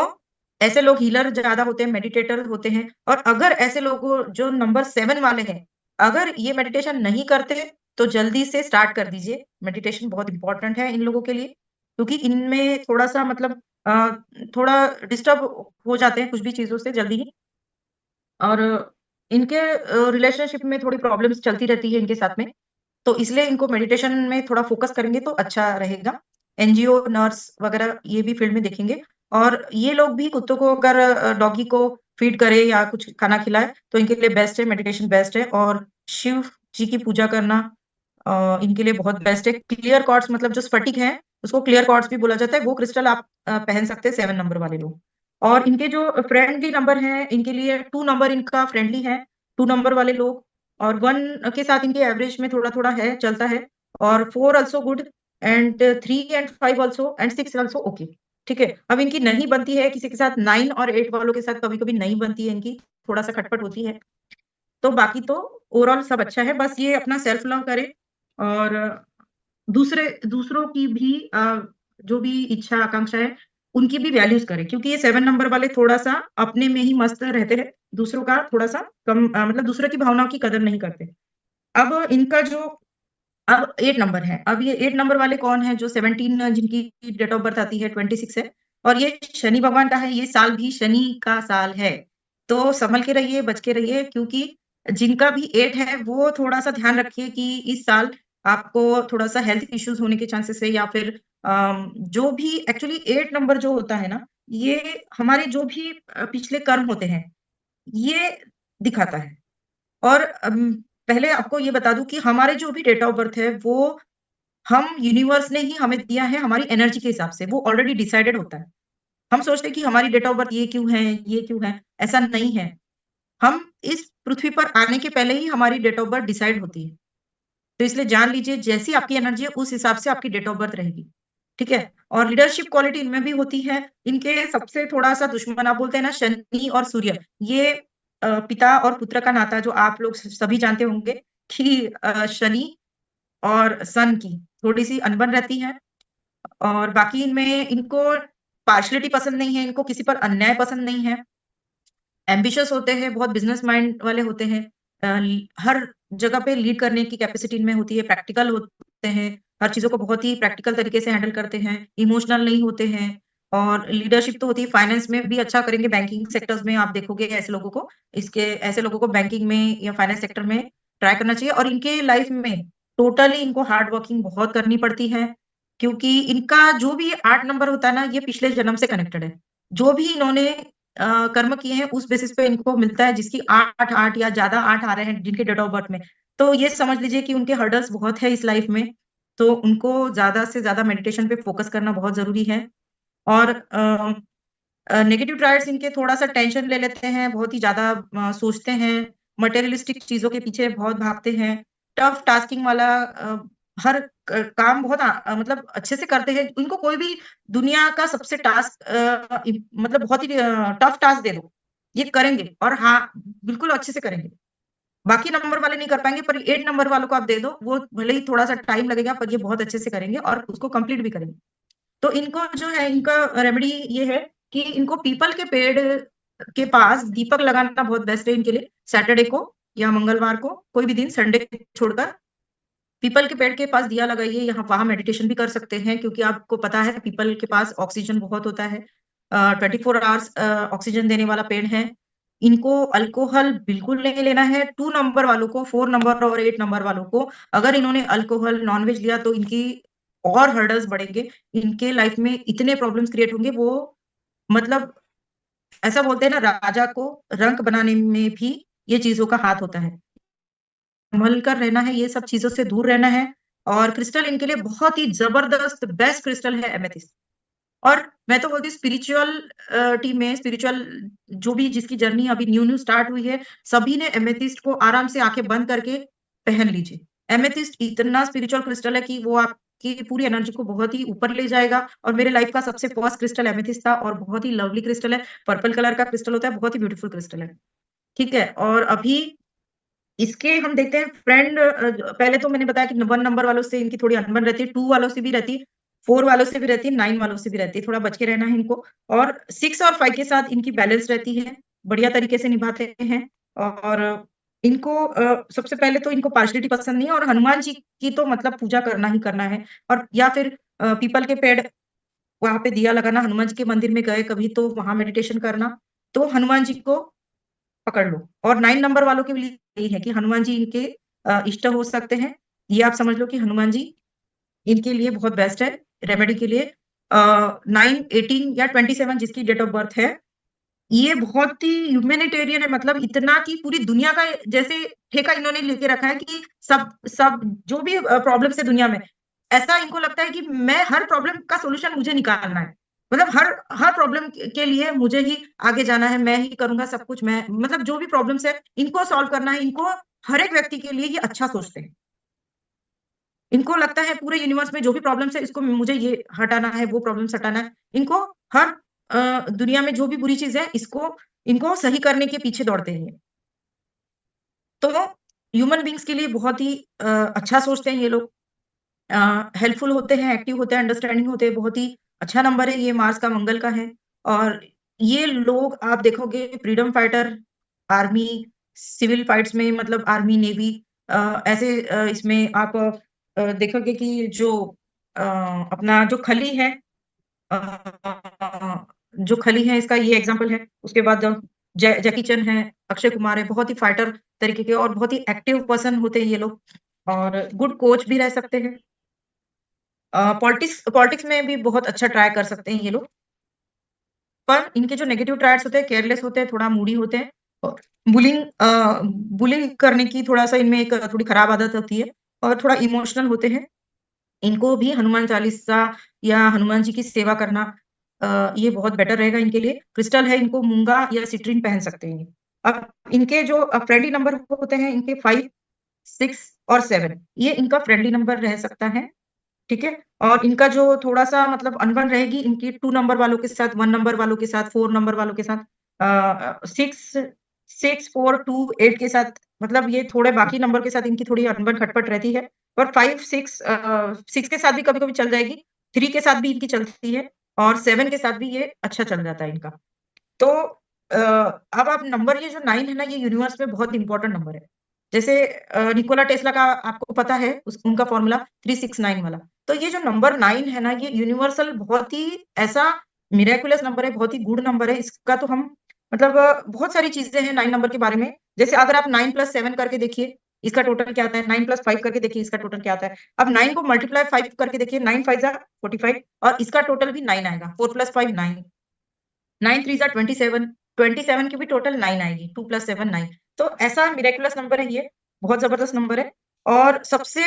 [SPEAKER 1] ऐसे लोग हीलर ज़्यादा होते हैं, मेडिटेटर होते हैं। और अगर ऐसे लोगों जो नंबर 7 वाले हैं, अगर ये मेडिटेशन नहीं करते, तो जल्दी से स्टार्ट कर दीजिए। मेडिटेशन बहुत इम्पोर्टेंट है इन लोगों के लिए, क्योंकि इनमें थोड़ा-सा मतलब थोड़ा डिस्टर्ब हो जाते हैं कुछ भी चीज़ों से जल्दी ही। और इनके रिलेशनशिप में थोड़ी प्रॉब्लम्स चलती रहती है इनके साथ में। तो इसलिए इनको मेडिटेशन में थोड़ा फ़ोकस करेंगे तो अच्छा रहेगा। एनजीओ, नर्स वग़ैरह ये भी फ़ील्ड में देखेंगे। और ये लोग भी कुत्तों को अगर डॉगी को फ़ीड करे या कुछ खाना खिलाए, तो इनके लिए बेस्ट है, मेडिटेशन बेस्ट है। और शिव जी की पूजा करना इनके लिए बहुत बेस्ट है। क्लियर क्वार्ट्ज मतलब जो स्फटिक है, उसको क्लियर क्वार्ट्ज भी बोला जाता है, वो क्रिस्टल आप पहन सकते हैं 7 नंबर वाले लोग। और इनके जो फ्रेंडली नंबर हैं, इनके लिए 2 नंबर इनका फ्रेंडली है, 2 नंबर वाले लोग। और 1 के साथ इनके एवरेज में थोड़ा-थोड़ा है, चलता है। और 4 also good, and 3 and 5 also, and 6 also okay, ठीक है। अब इनकी नहीं बनती है किसी के साथ, 9 और 8 वालों के साथ कभी-कभी नहीं बनती है इनकी, थोड़ा-सा खटपट होती है। तो बाकी तो ओवरऑल सब अच्छा है, बस ये अपना सेल्फ लव करें। और दूसरों की भी जो भी इच्छा आकांक्षा है, उनकी भी वैल्यूज़ करें, क्योंकि ये 7 नंबर वाले थोड़ा-सा अपने में ही मस्त रहते हैं, दूसरों का थोड़ा-सा कम मतलब दूसरों की भावनाओं की कदर नहीं करते। अब इनका जो अब 8 नंबर है, अब ये 8 नंबर वाले कौन हैं, जो 17 जिनकी डेट ऑफ बर्थ आती है 26 है, और ये शनि भगवान का है, ये साल भी शनि का साल है। तो संभल के रहिए, बच के रहिए, क्योंकि जिनका भी 8 है, वो थोड़ा-सा ध्यान रखिए कि इस साल आपको थोड़ा-सा हेल्थ इश्यूज़ होने के चांसेस है, या फिर जो भी एक्चुअली 8 नंबर जो होता है ना, ये हमारे जो भी पिछले कर्म होते हैं, ये दिखाता है। और पहले आपको ये बता दूँ कि हमारे जो भी डेट ऑफ बर्थ है, वो हम यूनिवर्स ने ही हमें दिया है हमारी एनर्जी के हिसाब से, वो ऑलरेडी डिसाइडेड होता है। हम सोचते हैं कि हमारी डेट ऑफ बर्थ ये क्यों है, ऐसा नहीं है। हम इस पृथ्वी पर आने के पहले ही हमारी डेट ऑफ बर्थ डिसाइड होती है। तो इसलिए जान लीजिए जैसी आपकी एनर्जी है उस हिसाब से आपकी डेट ऑफ बर्थ रहेगी, ठीक है? और लीडरशिप क्वालिटी इनमें भी होती है। इनके सबसे थोड़ा-सा दुश्मन आप बोलते हैं ना शनि और सूर्य, ये पिता और पुत्र का नाता जो आप लोग स सभी जानते होंगे कि शनि और सन की थोड़ी-सी अनबन रहती है और बाकी इनमें इनको पार्शियलिटी पसंद नहीं है, इनको किसी पर अन्याय पसंद नहीं है। एम्बिशियस होते हैं, बहुत बिज़नेस माइंड वाले होते हैं। हर जगह पे लीड करने की कैपेसिटी इनमें होती है, प्रैक्टिकल होते हैं, हर चीज़ों को बहुत ही प्रैक्टिकल तरीके से हैंडल करते हैं, इमोशनल नहीं होते हैं और लीडरशिप तो होती है, फाइनेंस में भी अच्छा करेंगे, बैंकिंग सेक्टर्स में आप देखोगे ऐसे लोगों को, ऐसे लोगों को बैंकिंग में या फाइनेंस सेक्टर में ट्राई करना चाहिए और इनके लाइफ में टोटली इनको हार्ड वर्किंग बहुत करनी पड़ती है, क्योंकि इनका जो भी 8 नंबर होता है ना, ये पिछले जन्म से कनेक्टेड है। जो भी इन्होंने कर्म किए हैं उस बेसिस पे इनको मिलता है जिसकी 8, 8 या ज़्यादा 8 आ रहे हैं जिनके डेट ऑफ बर्थ में। तो ये समझ लीजिए कि उनके हर्डल्स बहुत है इस लाइफ में, तो उनको ज़्यादा से ज़्यादा मेडिटेशन पे फ़ोकस करना बहुत ज़रूरी है। और नेगेटिव ट्रायड्स इनके थोड़ा-सा टेंशन ले लेते हैं, बहुत ही ज़्यादा सोचते हैं, मटेरियलिस्टिक चीज़ों के पीछे बहुत भागते हैं, टफ टास्किंग वाला हर काम बहुत मतलब अच्छे से करते हैं। इनको कोई भी दुनिया का सबसे टास्क मतलब बहुत ही टफ टास्क दे दो, ये करेंगे और हाँ, बिल्कुल अच्छे से करेंगे। बाकी नंबर वाले नहीं कर पाएँगे पर 8 नंबर वालों को आप दे दो, वो भले ही थोड़ा-सा टाइम लगेगा पर ये बहुत अच्छे से करेंगे और उसको कंप्लीट भी करेंगे। तो इनको जो है इनका रेमेडी ये है कि इनको पीपल के पेड़ के पास दीपक लगाना बहुत बेस्ट है इनके लिए। सैटरडे को या मंगलवार को, कोई भी दिन संडे छोड़कर पीपल के पेड़ के पास दिया लगाइए, यहाँ वहाँ मेडिटेशन भी कर सकते हैं क्योंकि आपको पता है पीपल के पास ऑक्सीजन बहुत होता है। 24 आवर्स ऑक्सीजन देने वाला पेड़ है। इनको अल्कोहल बिल्कुल नहीं लेना है। 2 नंबर वालों को, 4 नंबर और 8 नंबर वालों को अगर इन्होंने अल्कोहल, नॉन-वेज लिया तो इनकी और हर्डल्स बढ़ेंगे। इनके लाइफ में इतने प्रॉब्लम्स क्रिएट होंगे वो मतलब ऐसा बोलते हैं ना राजा को रंक बनाने में भी ये चीज़ों का हाथ होता है। संभल कर रहना है, ये सब चीज़ों से दूर रहना है और क्रिस्टल इनके लिए बहुत ही ज़बरदस्त बेस्ट क्रिस्टल है एमेथिस्ट। और मैं तो बोलती हूँ स्पिरिचुअल टी में स्पिरिचुअल जो भी जिसकी जर्नी अभी न्यू-न्यू स्टार्ट हुई है, सभी ने एमेथिस्ट को आराम से आँखें बंद करके पहन लीजिए। एमेथिस्ट इतना स्पिरिचुअल क्रिस्टल है कि वो आपकी पूरी एनर्जी को बहुत ही ऊपर ले जाएगा और मेरे लाइफ का सबसे फर्स्ट क्रिस्टल एमेथिस्ट था और बहुत ही लवली क्रिस्टल है, पर्पल कलर का क्रिस्टल होता है, बहुत ही ब्यूटीफुल क्रिस्टल है। ठीक है? और अभी इसके हम देखते हैं फ्रेंड पहले तो मैंने बताया कि 1 नंबर वालों से इनकी थोड़ी अनबन रहती है, 2 वालों से भी रहती है, 4 वालों से भी रहती है, 9 वालों से भी रहती है, थोड़ा बच के रहना है इनको और 6 और 5 के साथ इनकी बैलेंस रहती है, बढ़िया तरीके से निभाते हैं और इनको सबसे पहले तो इनको पार्शियलिटी पसंद नहीं है और हनुमान जी की तो मतलब पूजा करना ही करना है और या फिर पीपल के पेड़ वहाँ पे दिया लगाना, हनुमान जी के मंदिर में गए कभी तो वहाँ मेडिटेशन करना, तो हनुमान जी को पकड़ लो और 9 नंबर वालों के लिए यही है कि हनुमान जी इनके इष्ट हो सकते हैं। ये आप समझ लो कि हनुमान जी इनके लिए बहुत बेस्ट है रेमेडी के लिए। 9, 18 या 27 जिसकी डेट ऑफ बर्थ है, ये बहुत ही ह्यूमैनिटेरियन है मतलब इतना कि पूरी दुनिया का जैसे ठेका इन्होंने लेके रखा है कि सब सब जो भी प्रॉब्लम्स है दुनिया में, ऐसा इनको लगता है कि मैं हर प्रॉब्लम का सॉल्यूशन मुझे निकालना है। मतलब हर हर प्रॉब्लम के लिए मुझे ही आगे जाना है, मैं ही करूँगा सब कुछ मैं मतलब जो भी प्रॉब्लम्स है, इनको सॉल्व करना है, इनको हर एक व्यक्ति के लिए ये अच्छा सोचते हैं। इनको लगता है पूरे यूनिवर्स में जो भी प्रॉब्लम्स है, इसको मुझे ये हटाना है, वो प्रॉब्लम्स हटाना है। इनको हर दुनिया में जो भी बुरी चीज़ है, इनको सही करने के पीछे दौड़ते हैं ये। तो ह्यूमन बीइंग्स के लिए बहुत ही अच्छा सोचते हैं ये लोग। हेल्पफुल होते हैं, एक्टिव होते हैं, अंडरस्टैंडिंग होते हैं, बहुत ही अच्छा नंबर है ये मार्स का, मंगल का है और ये लोग आप देखोगे freedom fighter, army, civil fights में मतलब आर्मी, नेवी ऐसे इसमें आप देखोगे कि जो अपना जो खली है जो खली है इसका ये एग्ज़ाम्पल है। उसके बाद जैकी चैन है, अक्षय कुमार है, बहुत ही फाइटर तरीके के और बहुत ही एक्टिव पर्सन होते हैं ये लोग और गुड कोच भी रह सकते हैं। पॉलिटिक्स पॉलिटिक्स में भी बहुत अच्छा ट्राई कर सकते हैं ये लोग। पर इनके जो नेगेटिव ट्रायड्स होते हैं, केयरलेस होते हैं, थोड़ा मूडी होते हैं और बुलिंग बुलिंग करने की थोड़ा-सा इनमें एक थोड़ी खराब आदत होती है और थोड़ा इमोशनल होते हैं। इनको भी हनुमान चालीसा या हनुमान जी की सेवा करना ये बहुत बेटर रहेगा इनके लिए। क्रिस्टल है, इनको मूंगा या सिट्रीन पहन सकते हैं। अब इनके जो फ्रेंडली नंबर होते हैं, इनके 5, 6 और 7, ये इनका फ्रेंडली नंबर रह सकता है। ठीक है। और इनका जो थोड़ा सा मतलब अनबन रहेगी इनकी 2 नंबर वालों के साथ, 1 नंबर वालों के साथ, 4 नंबर वालों के साथ, 6, 4, 2, 8 के साथ, मतलब ये थोड़े बाकी नंबर के साथ इनकी थोड़ी अनबन खटपट रहती है। पर 5, 6 के साथ भी कभी कभी चल जाएगी, 3 के साथ भी इनकी चलती है, और 7 के साथ भी ये अच्छा चल जाता है इनका। तो अब आप नंबर, ये जो 9 है ना, ये यूनिवर्स में बहुत इंपॉर्टेंट नंबर है। जैसे निकोला टेस्ला का आपको पता है, उनका फॉर्मूला 369 वाला। तो ये जो नंबर 9 है ना, ये यूनिवर्सल बहुत ही ऐसा मिरेकुलस नंबर है, बहुत ही गुड नंबर है। इसका तो हम मतलब बहुत सारी चीजें हैं 9 नंबर के बारे में। जैसे अगर आप 9+7 करके देखिए, इसका टोटल क्या आता है। 9+5 करके देखिए, इसका टोटल क्या आता है। अब 9 को मल्टीप्लाई 5 करके देखिए, 9×5 = 45, और इसका टोटल भी 9 आएगा। 4+5 9, 9×3 = 27, 27 की भी टोटल 9 आएगी। 2+7 9। तो ऐसा मिरेकुलस नंबर है ये, बहुत जबरदस्त नंबर है। और सबसे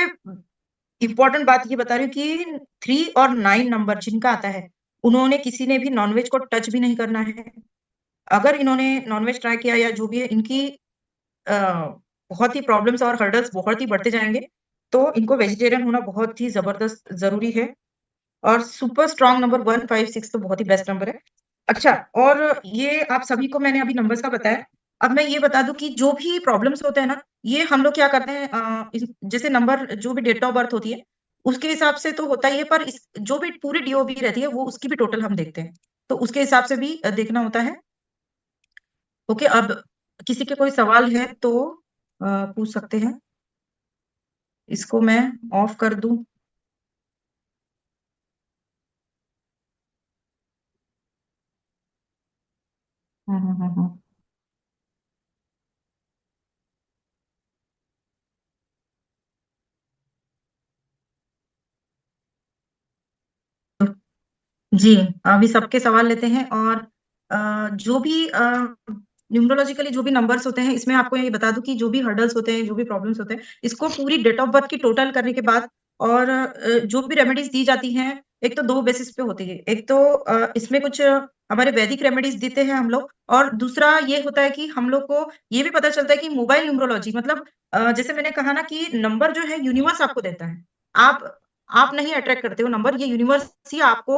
[SPEAKER 1] इंपॉर्टेंट बात ये बता रही हूँ कि 3 और 9 नंबर जिनका आता है, उन्होंने किसी ने भी नॉनवेज को टच भी नहीं करना है। अगर इन्होंने नॉनवेज ट्राई किया या जो भी है, इनकी अ, बहुत ही प्रॉब्लम्स और हर्डल्स बहुत ही बढ़ते जाएंगे। तो इनको वेजिटेरियन होना बहुत ही जबरदस्त जरूरी है। और सुपर स्ट्रॉन्ग नंबर 1, 5, 6 तो बहुत ही बेस्ट नंबर है। अच्छा, और ये आप सभी को मैंने अभी नंबर्स का बताया। अब मैं ये बता दूं कि जो भी प्रॉब्लम्स होते हैं ना, ये हम लोग क्या करते हैं, जैसे नंबर जो भी डेट ऑफ बर्थ होती है उसके हिसाब से तो होता ही है, पर जो भी पूरी डीओबी रहती है वो उसकी भी टोटल हम देखते हैं। तो उसके हिसाब से भी देखना होता है। ओके, अब किसी के कोई सवाल है तो पूछ सकते हैं। इसको मैं ऑफ कर दूं। हम्म। जी, अभी सबके सवाल लेते हैं। और जो भी न्यूमरोलॉजिकली जो भी नंबर्स होते हैं, इसमें आपको ये बता दूं कि जो भी हर्डल्स होते हैं, जो भी प्रॉब्लम्स होते हैं, इसको पूरी डेट ऑफ बर्थ की टोटल करने के बाद, और जो भी रेमेडीज दी जाती हैं, एक तो 2 बेसिस पे होती है। एक तो इसमें कुछ हमारे वैदिक रेमेडीज देते हैं हम लोग, और दूसरा ये होता है कि हम लोग को ये भी पता चलता है कि मोबाइल न्यूमरोलॉजी, मतलब जैसे मैंने कहा ना कि नंबर जो है यूनिवर्स आपको देता है। आप आप नहीं अट्रैक्ट करते हो नंबर, ये यूनिवर्स ही आपको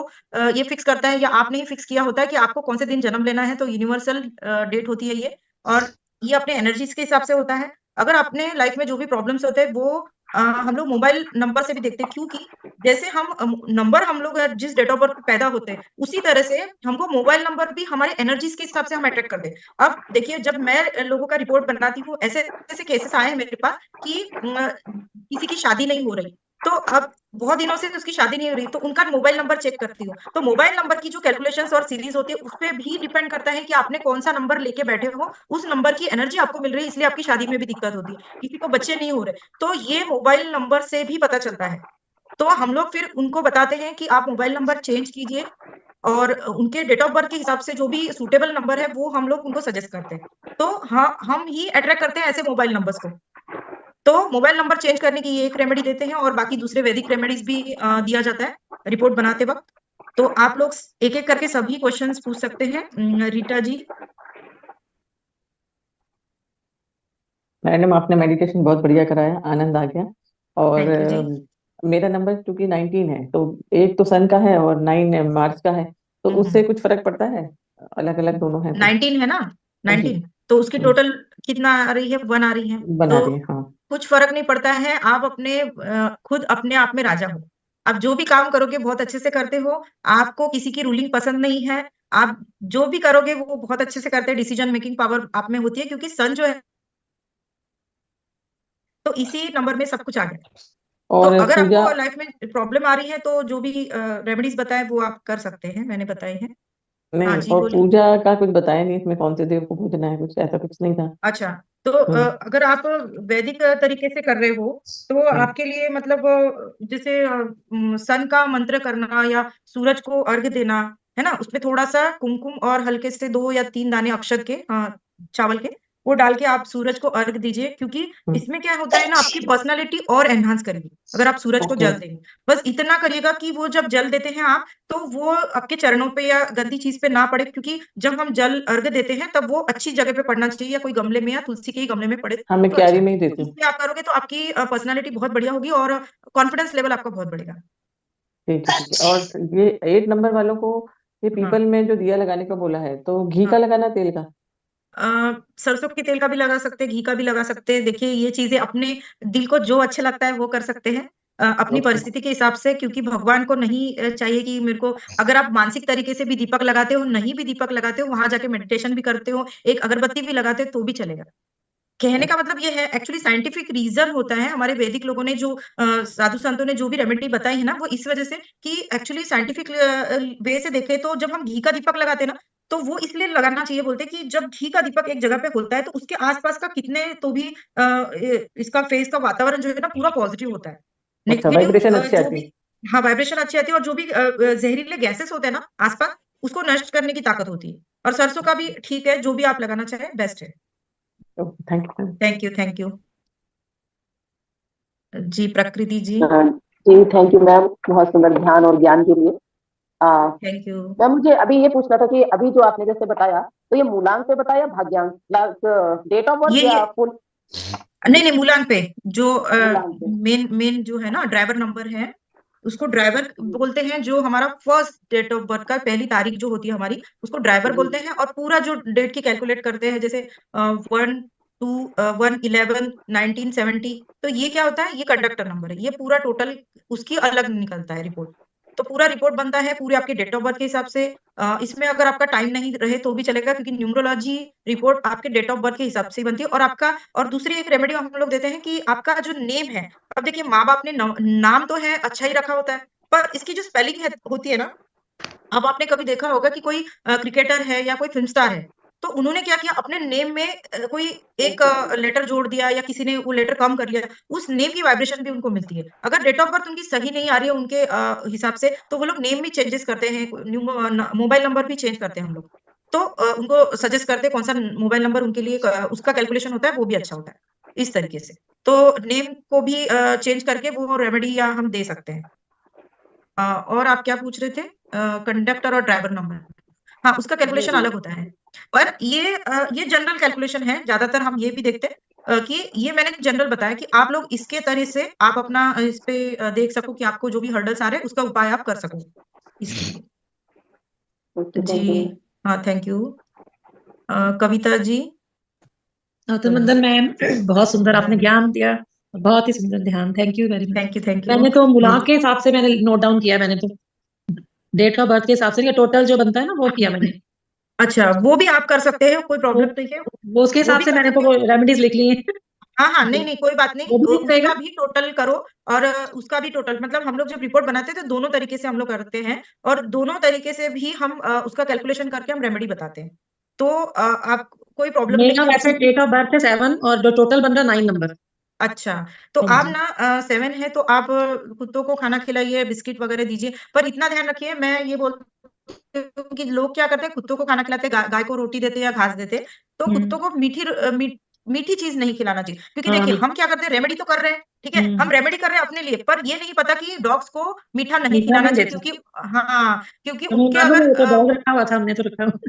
[SPEAKER 1] ये फिक्स करता है, या आपने ही फिक्स किया होता है कि आपको कौन से दिन जन्म लेना है। तो यूनिवर्सल डेट होती है ये। और ये अपने एनर्जीज के हिसाब से होता है। अगर अपने लाइफ में जो भी प्रॉब्लम्स होते हैं वो हम लोग मोबाइल नंबर से भी देखते हैं, क्योंकि जैसे हम नंबर, हम लोग जिस डेट ऑफ बर्थ पे पैदा होते हैं, उसी तरह से हमको मोबाइल नंबर भी हमारे एनर्जीज के हिसाब से हम अट्रैक्ट करते हैं। अब देखिए, जब मैं लोगों का रिपोर्ट बनाती हूँ, ऐसे ऐसे केसेस आए हैं मेरे पास कि किसी की शादी नहीं हो रही। तो अब बहुत दिनों से उसकी शादी नहीं हो रही, तो उनका मोबाइल नंबर चेक करती हूँ। तो मोबाइल नंबर की जो कैलकुलेशंस और सीरीज होती है, उस पे भी डिपेंड करता है कि आपने कौन सा नंबर लेके बैठे हो। उस नंबर की एनर्जी आपको मिल रही है, इसलिए आपकी शादी में भी दिक्कत होती है, किसी को बच्चे नहीं हो रहे। तो ये मोबाइल नंबर से भी पता चलता है। तो हम लोग फिर उनको बताते हैं कि आप मोबाइल नंबर चेंज कीजिए, और उनके डेट ऑफ बर्थ के हिसाब से जो भी सूटेबल नंबर है वो हम लोग उनको सजेस्ट करते हैं। तो हाँ, हम ही अट्रैक्ट करते हैं ऐसे मोबाइल नंबर्स को। तो मोबाइल नंबर चेंज करने की ये एक रेमेडी देते हैं, और बाकी दूसरे वैदिक रेमेडीज भी दिया जाता है रिपोर्ट बनाते वक्त। तो आप लोग एक एक करके सभी क्वेश्चंस पूछ सकते हैं। रीटा जी।
[SPEAKER 2] मैडम, आपने मेडिटेशन बहुत बढ़िया कराया, आनंद आ गया। और
[SPEAKER 1] थैंक यू जी।
[SPEAKER 2] मेरा नंबर क्योंकि 19 है, तो एक तो सन का है और 9 मार्च का है, तो उससे
[SPEAKER 1] हम्म।
[SPEAKER 2] कुछ फर्क पड़ता है? अलग अलग दोनों है तो।
[SPEAKER 1] 19 है ना।
[SPEAKER 2] जी।
[SPEAKER 1] 19, तो उसकी
[SPEAKER 2] हम्म,
[SPEAKER 1] टोटल कितना आ रही है, 1 आ रही है।
[SPEAKER 2] बना
[SPEAKER 1] तो
[SPEAKER 2] रही है, हाँ।
[SPEAKER 1] कुछ फर्क नहीं पड़ता है। आप अपने खुद अपने आप में राजा हो। आप जो भी काम करोगे बहुत अच्छे से करते हो। आपको किसी की रूलिंग पसंद नहीं है। आप जो भी करोगे वो बहुत अच्छे से करते हैं। डिसीजन मेकिंग पावर आप में होती है, क्योंकि सन जो है, तो इसी नंबर में सब कुछ आ गया। तो
[SPEAKER 2] और
[SPEAKER 1] अगर
[SPEAKER 2] पूजा।
[SPEAKER 1] आपको लाइफ में प्रॉब्लम आ रही है, तो जो भी रेमेडीज बताए वो आप कर सकते हैं, मैंने बताई है। हाँ
[SPEAKER 2] नहीं,
[SPEAKER 1] जी,
[SPEAKER 2] और
[SPEAKER 1] बोलिए।
[SPEAKER 2] पूजा का कुछ बताया नहीं, इसमें कौन से देव को पूजना है, कुछ ऐसा कुछ नहीं था।
[SPEAKER 1] अच्छा, तो
[SPEAKER 2] हम्म।
[SPEAKER 1] अगर आप वैदिक तरीके से कर रहे हो, तो
[SPEAKER 2] हम्म।
[SPEAKER 1] आपके लिए मतलब जैसे सन का मंत्र करना, या सूरज को अर्घ देना, है ना, उसमें थोड़ा सा कुमकुम और हल्के से 2 या 3 दाने अक्षत के, चावल के, वो डाल के आप सूरज को अर्घ दीजिए, क्योंकि इसमें क्या होता है ना, आपकी पर्सनालिटी और एनहांस करेगी अगर आप सूरज को
[SPEAKER 2] ओके।
[SPEAKER 1] जल देंगे। बस इतना करिएगा कि वो जब जल देते हैं आप, तो वो आपके चरणों पे या गंदी चीज पे ना पड़े, क्योंकि जब हम जल अर्घ देते हैं तब वो अच्छी जगह पे पड़ना चाहिए, या कोई गमले में या तुलसी के ही गमले में पड़े
[SPEAKER 2] हाँ, मैं
[SPEAKER 1] तो अच्छा
[SPEAKER 2] क्यारी
[SPEAKER 1] है।
[SPEAKER 2] में ही
[SPEAKER 1] तो
[SPEAKER 2] देती हूँ।
[SPEAKER 1] इससे आप करोगे तो आपकी पर्सनालिटी बहुत बढ़िया होगी और कॉन्फिडेंस लेवल आपका बहुत बढ़ेगा।
[SPEAKER 2] ठीक है, ठीक है। और ये 8 नंबर वालों को ये
[SPEAKER 1] हाँ
[SPEAKER 2] पीपल में जो दिया लगाने का बोला है, तो घी का
[SPEAKER 1] हाँ।
[SPEAKER 2] लगाना, तेल का?
[SPEAKER 1] सरसों के तेल का भी लगा सकते हैं, घी का भी लगा सकते हैं। देखिए, ये चीजें अपने दिल को जो अच्छा लगता है वो कर सकते हैं, अपनी
[SPEAKER 2] ओके।
[SPEAKER 1] परिस्थिति के हिसाब से, क्योंकि भगवान को नहीं चाहिए कि मेरे को, अगर आप मानसिक तरीके से भी दीपक लगाते हो, नहीं भी दीपक लगाते हो, वहां जाके मेडिटेशन भी करते हो, एक अगरबत्ती भी लगाते हो तो भी चलेगा। कहने का मतलब ये है, एक्चुअली साइंटिफिक रीजन होता है, हमारे वैदिक लोगों ने जो साधु संतों ने जो भी रेमेडी बताई है ना, वो इस वजह से कि एक्चुअली साइंटिफिक वे से देखे तो जब हम घी का दीपक लगाते हैं ना, तो वो इसलिए लगाना चाहिए, बोलते हैं कि जब घी का दीपक एक जगह पे होता है तो उसके आसपास का कितने तो भी इसका फेस का वातावरण जो है ना पूरा पॉजिटिव होता है।
[SPEAKER 2] अच्छा,
[SPEAKER 1] नेगेटिव
[SPEAKER 2] वाइब्रेशन अच्छी
[SPEAKER 1] जो
[SPEAKER 2] आती
[SPEAKER 1] भी, हाँ, वाइब्रेशन अच्छी आती है, और जो भी जहरीले गैसेस होते हैं ना आसपास, उसको नष्ट करने की ताकत होती है। और सरसों का भी ठीक है, जो भी आप लगाना चाहे बेस्ट है।
[SPEAKER 2] है। Okay, thank you.
[SPEAKER 1] Thank you, thank you. जी, प्रकृति जी।
[SPEAKER 3] जी, थैंक यू मैम, बहुत सुंदर ध्यान और ज्ञान के लिए। आ,
[SPEAKER 1] थैंक यू।
[SPEAKER 3] मैम, मुझे अभी ये पूछना था कि अभी जो आपने जैसे बताया, तो ये मूलांक पे बताया, भाग्यांक, डेट ऑफ बर्थ
[SPEAKER 1] ये
[SPEAKER 3] या फुल?
[SPEAKER 1] नहीं नहीं, मूलांक पे जो
[SPEAKER 3] मूलांक पे।
[SPEAKER 1] मेन मेन जो है ना ड्राइवर नंबर है, उसको ड्राइवर
[SPEAKER 3] जी
[SPEAKER 1] बोलते हैं। जो हमारा फर्स्ट डेट ऑफ बर्थ का पहली तारीख जो होती है हमारी, उसको ड्राइवर
[SPEAKER 3] जी।
[SPEAKER 1] बोलते हैं। और पूरा जो डेट की कैलकुलेट करते हैं, जैसे 1/2/1/11/1970, तो ये क्या होता है, ये कंडक्टर नंबर है, ये पूरा टोटल उसकी अलग निकलता है रिपोर्ट। तो पूरा रिपोर्ट बनता है पूरे आपके डेट ऑफ बर्थ के हिसाब से। इसमें अगर आपका टाइम नहीं रहे तो भी चलेगा, क्योंकि न्यूमरोलॉजी रिपोर्ट आपके डेट ऑफ बर्थ के हिसाब से ही बनती है। और आपका, और दूसरी एक रेमेडी हम लोग देते हैं कि आपका जो नेम है, अब देखिए माँ बाप ने नाम तो है अच्छा ही रखा होता है, पर इसकी जो स्पेलिंग है होती है ना, अब आपने कभी देखा होगा कि कोई क्रिकेटर है या कोई फिल्म स्टार है, तो उन्होंने क्या किया, अपने नेम में कोई एक लेटर जोड़ दिया, या किसी ने वो लेटर कम कर लिया, उस नेम की वाइब्रेशन भी उनको मिलती है। अगर डेट ऑफ बर्थ उनकी सही नहीं आ रही है उनके हिसाब से, तो वो लोग नेम भी चेंजेस करते हैं, न्यू मोबाइल नंबर भी चेंज करते हैं हम लोग। तो उनको सजेस्ट करते हैं कौन सा मोबाइल नंबर उनके लिए उसका कैलकुलेशन होता है, वो भी अच्छा होता है इस तरीके से। तो नेम को भी चेंज करके वो रेमेडी या हम दे सकते हैं। और आप क्या पूछ रहे थे, कंडक्टर और ड्राइवर नंबर? हाँ, उसका
[SPEAKER 3] जी
[SPEAKER 1] कैलकुलेशन
[SPEAKER 3] जी।
[SPEAKER 1] अलग होता है। पर ये जनरल कैलकुलेशन है, ज्यादातर हम ये भी देखते हैं कि ये मैंने जनरल बताया कि आप लोग इसके तरह से आप अपना इस पे देख सको कि आपको जो भी हर्डल्स आ रहे हैं उसका उपाय आप कर सको इसके लिए।
[SPEAKER 3] ओके,
[SPEAKER 1] जी,
[SPEAKER 3] थैंक यू।
[SPEAKER 1] हाँ, थैंक यू। कविता जी।
[SPEAKER 4] तो मंदन मैम, बहुत सुंदर आपने
[SPEAKER 1] थैंक
[SPEAKER 4] ज्ञान दिया, बहुत ही सुंदर ध्यान, thank you very much.
[SPEAKER 1] You, thank you.
[SPEAKER 4] मैंने तो मूलांक के हिसाब से मैंने नोट डाउन किया, मैंने तो डेट ऑफ बर्थ के हिसाब से टोटल जो बनता है ना वो किया मैंने।
[SPEAKER 1] अच्छा, वो भी आप कर सकते हैं, कोई
[SPEAKER 4] वो
[SPEAKER 1] प्रॉब्लम नहीं है।
[SPEAKER 4] वो उसके
[SPEAKER 1] वो
[SPEAKER 4] हिसाब
[SPEAKER 1] भी
[SPEAKER 4] से
[SPEAKER 1] कर
[SPEAKER 4] मैंने
[SPEAKER 1] सकते
[SPEAKER 4] तो
[SPEAKER 1] हैं।
[SPEAKER 4] रेमेडीज लिख ली हैं।
[SPEAKER 1] हाँ हाँ,
[SPEAKER 4] वो
[SPEAKER 1] नहीं नहीं, कोई बात नहीं,
[SPEAKER 4] वो भी ठीक रहेगा।
[SPEAKER 1] उसका भी टोटल करो। और उसका भी टोटल, मतलब हम लोग जब रिपोर्ट बनाते हैं तो दोनों तरीके से हम लोग करते हैं, और दोनों तरीके से भी हम उसका कैलकुलेशन करके हम रेमेडी बताते हैं। तो आप, कोई प्रॉब्लम
[SPEAKER 4] मेरा
[SPEAKER 1] नहीं है
[SPEAKER 4] वैसे
[SPEAKER 1] उसमें।
[SPEAKER 4] डेट ऑफ बर्थ है 7 और जो टोटल बन रहा है 9 नंबर।
[SPEAKER 1] अच्छा, तो
[SPEAKER 4] हाँ
[SPEAKER 1] आप
[SPEAKER 4] जी।
[SPEAKER 1] ना 7 है तो आप कुत्तों को खाना खिलाइए, बिस्किट वगैरह दीजिए, पर इतना ध्यान रखिए, मैं ये बोलती हूँ कि लोग क्या करते हैं, कुत्तों को खाना खिलाते हैं, गाय को रोटी देते हैं या घास देते हैं, तो कुत्तों को मीठी चीज नहीं खिलाना चाहिए, क्योंकि
[SPEAKER 4] हाँ
[SPEAKER 1] देखिए
[SPEAKER 4] मीठा।
[SPEAKER 1] हम क्या करते हैं, रेमेडी तो कर रहे हैं, ठीक है, हम रेमेडी कर रहे हैं अपने लिए, पर ये नहीं पता कि डॉग्स को मीठा नहीं
[SPEAKER 4] मीठा
[SPEAKER 1] खिलाना
[SPEAKER 4] नहीं
[SPEAKER 1] चाहिए,
[SPEAKER 4] देते।
[SPEAKER 1] क्योंकि हाँ, क्योंकि उनके
[SPEAKER 4] तमिलनाडु में
[SPEAKER 1] अगर
[SPEAKER 4] वो तो डॉग रखा हुआ था, हमने तो रखा हुआ।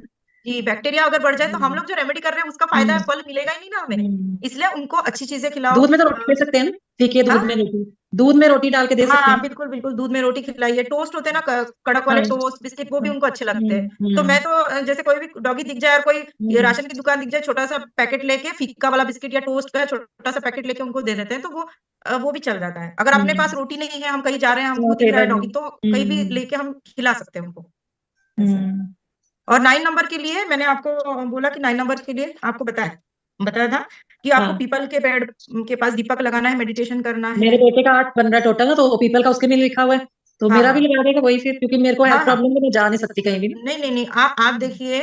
[SPEAKER 1] जी, बैक्टीरिया अगर बढ़ जाए तो हम
[SPEAKER 4] हम्म,
[SPEAKER 1] लोग जो रेमेडी कर रहे हैं उसका फायदा
[SPEAKER 4] हम्म,
[SPEAKER 1] है, फल मिलेगा ही नहीं ना हमें।
[SPEAKER 4] हम्म।
[SPEAKER 1] इसलिए उनको अच्छी चीजें खिलाओ।
[SPEAKER 4] दूध में तो रोटी दे सकते हैं ना, फीके दूध में
[SPEAKER 1] हाँ
[SPEAKER 4] रोटी, दूध में रोटी डाल के दे सकते
[SPEAKER 1] हाँ,
[SPEAKER 4] हैं।
[SPEAKER 1] बिल्कुल बिल्कुल, दूध में रोटी खिलाइए, टोस्ट होते हैं ना, कड़क
[SPEAKER 4] हाँ
[SPEAKER 1] वाले टोस्ट बिस्किट, वो भी
[SPEAKER 4] हाँ,
[SPEAKER 1] उनको अच्छे लगते हैं। तो
[SPEAKER 4] हम्म,
[SPEAKER 1] मैं तो जैसे कोई भी डॉगी दिख जाए और कोई ये
[SPEAKER 4] हम्म,
[SPEAKER 1] राशन की दुकान दिख जाए, छोटा सा पैकेट लेके, फीका वाला बिस्किट या टोस्ट का छोटा सा पैकेट लेके उनको दे देते हैं, तो वो भी चल जाता है। अगर अपने पास
[SPEAKER 4] हम्म।
[SPEAKER 1] रोटी नहीं है, हम कहीं जा रहे हैं, हमको
[SPEAKER 4] तो
[SPEAKER 1] दिख रहा है
[SPEAKER 4] टेबल में।
[SPEAKER 1] डॉगी, तो कहीं भी लेके हम खिला सकते हैं उनको, ऐसा है।
[SPEAKER 4] हम्म।
[SPEAKER 1] और 9 नंबर के लिए मैंने आपको बोला कि 9 नंबर के लिए आपको बताया बताया था कि आपको
[SPEAKER 4] हाँ,
[SPEAKER 1] पीपल के पेड़ के पास दीपक लगाना है, मेडिटेशन करना
[SPEAKER 4] मेरे
[SPEAKER 1] है।
[SPEAKER 4] बेटे का 8 15 टोटल है, तो वो पीपल का उसके में लिखा हुआ है, तो
[SPEAKER 1] हाँ
[SPEAKER 4] मेरा भी
[SPEAKER 1] हाँ
[SPEAKER 4] लगा देगा वही फिर, क्योंकि मेरे को हेल्थ
[SPEAKER 1] हाँ हाँ।
[SPEAKER 4] प्रॉब्लम है, मैं जा नहीं सकती कहीं भी ना।
[SPEAKER 1] नहीं नहीं नहीं, आप देखिए,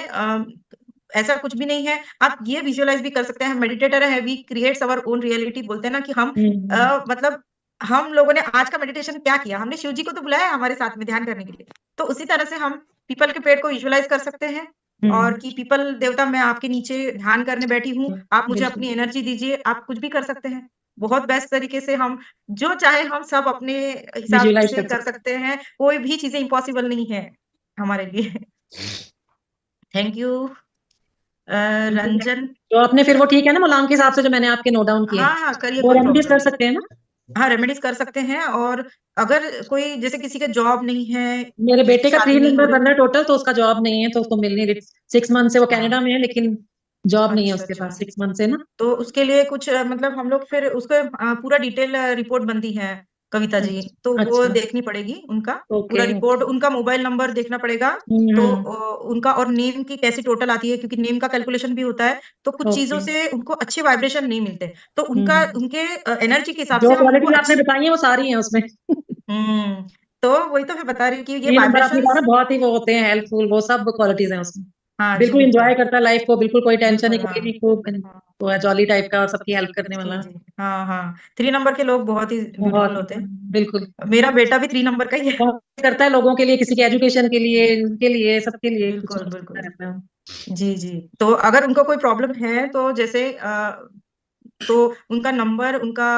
[SPEAKER 1] ऐसा कुछ भी नहीं है। आप ये विजुअलाइज भी कर सकते हैं, मेडिटेटर है, we creates our own reality, बोलते हैं ना कि हम
[SPEAKER 4] हम्म,
[SPEAKER 1] मतलब हम लोगों ने आज का मेडिटेशन क्या किया, हमने शिव जी को तो बुलाया है हमारे साथ में ध्यान करने के लिए, तो उसी तरह से हम पीपल के पेड़ को विजुअलाइज कर सकते हैं। और कि पीपल देवता मैं आपके नीचे ध्यान करने बैठी हूँ, आप मुझे
[SPEAKER 4] बिल्कुल।
[SPEAKER 1] अपनी एनर्जी दीजिए, आप कुछ भी कर सकते हैं। बहुत बेस्ट तरीके से हम जो चाहे हम सब अपने हिसाब
[SPEAKER 4] विजुअलाइज
[SPEAKER 1] से
[SPEAKER 4] कर
[SPEAKER 1] कर सकते हैं, कोई भी चीजें इम्पॉसिबल नहीं है हमारे लिए। Thank you Ranjan.
[SPEAKER 4] तो आपने फिर वो ठीक है ना मुलांक के हिसाब से जो मैंने आपके नोट डाउन किए,
[SPEAKER 1] हाँ हाँ करिए,
[SPEAKER 4] वो
[SPEAKER 1] कोई
[SPEAKER 4] रेमेडीज
[SPEAKER 1] प्रॉब्लम
[SPEAKER 4] कर सकते हैं ना?
[SPEAKER 1] हाँ रेमेडीज कर सकते हैं। और अगर कोई जैसे किसी का जॉब नहीं है,
[SPEAKER 4] मेरे
[SPEAKER 1] किसी
[SPEAKER 4] बेटे
[SPEAKER 1] की
[SPEAKER 4] का
[SPEAKER 1] शादी
[SPEAKER 4] 3
[SPEAKER 1] नहीं हो
[SPEAKER 4] नंबर
[SPEAKER 1] रही,
[SPEAKER 4] बन रहा है टोटल, तो उसका जॉब नहीं है, तो उसको मिल नहीं रही 6 मंथ से। वो
[SPEAKER 1] हाँ
[SPEAKER 4] कनाडा में है, लेकिन जॉब नहीं है
[SPEAKER 1] अच्छा
[SPEAKER 4] उसके
[SPEAKER 1] अच्छा,
[SPEAKER 4] पास 6 मंथ से ना।
[SPEAKER 1] तो उसके लिए कुछ मतलब हम लोग फिर उसको पूरा डिटेल रिपोर्ट बनती है कविता जी,
[SPEAKER 4] अच्छा
[SPEAKER 1] तो वो
[SPEAKER 4] अच्छा,
[SPEAKER 1] देखनी पड़ेगी उनका
[SPEAKER 4] ओके
[SPEAKER 1] पूरा
[SPEAKER 4] ओके।
[SPEAKER 1] रिपोर्ट, उनका मोबाइल नंबर देखना पड़ेगा। तो उनका और नेम की कैसी टोटल आती है, क्योंकि नेम का कैलकुलेशन भी होता है, तो कुछ चीजों
[SPEAKER 4] ओके।
[SPEAKER 1] से उनको अच्छे वाइब्रेशन नहीं मिलते, तो उनका उनके एनर्जी के हिसाब
[SPEAKER 4] जो
[SPEAKER 1] से हम उनको
[SPEAKER 4] क्वालिटीज आपने
[SPEAKER 1] अच्छे
[SPEAKER 4] बताई है वो सारी हैं उसमें।
[SPEAKER 1] हम्म तो वही तो मैं बता रही हूँ कि ये
[SPEAKER 4] 3 नंबर आपने कहा
[SPEAKER 1] वाइब्रेशंस।
[SPEAKER 4] ना, बहुत ही वो होते हैं हेल्पफुल, वो सब क्वालिटीज हैं उसमें।
[SPEAKER 1] हाँ जी
[SPEAKER 4] बिल्कुल
[SPEAKER 1] बिल्कुल
[SPEAKER 4] एंजॉय करता है लाइफ को, बिल्कुल कोई टेंशन नहीं,
[SPEAKER 1] बिल्कुल, हाँ
[SPEAKER 4] कोई नहीं, खूब
[SPEAKER 1] हाँ
[SPEAKER 4] वो है जॉली टाइप का और सबकी हेल्प करने
[SPEAKER 1] जी
[SPEAKER 4] वाला।
[SPEAKER 1] जी, हाँ हाँ 3 नंबर के लोग बहुत ही ब्यूटीफुल
[SPEAKER 4] बहुत
[SPEAKER 1] होते हैं।
[SPEAKER 4] बिल्कुल,
[SPEAKER 1] मेरा बेटा भी 3 नंबर का ही है।
[SPEAKER 4] बहुत करता है लोगों के लिए, किसी के एजुकेशन के लिए, उनके लिए, सबके लिए कुछ
[SPEAKER 1] बिल्कुल
[SPEAKER 4] ना कुछ
[SPEAKER 1] बिल्कुल,
[SPEAKER 4] करता रहता है।
[SPEAKER 1] जी जी। तो अगर उनको कोई प्रॉब्लम है तो जैसे तो उनका नंबर, उनका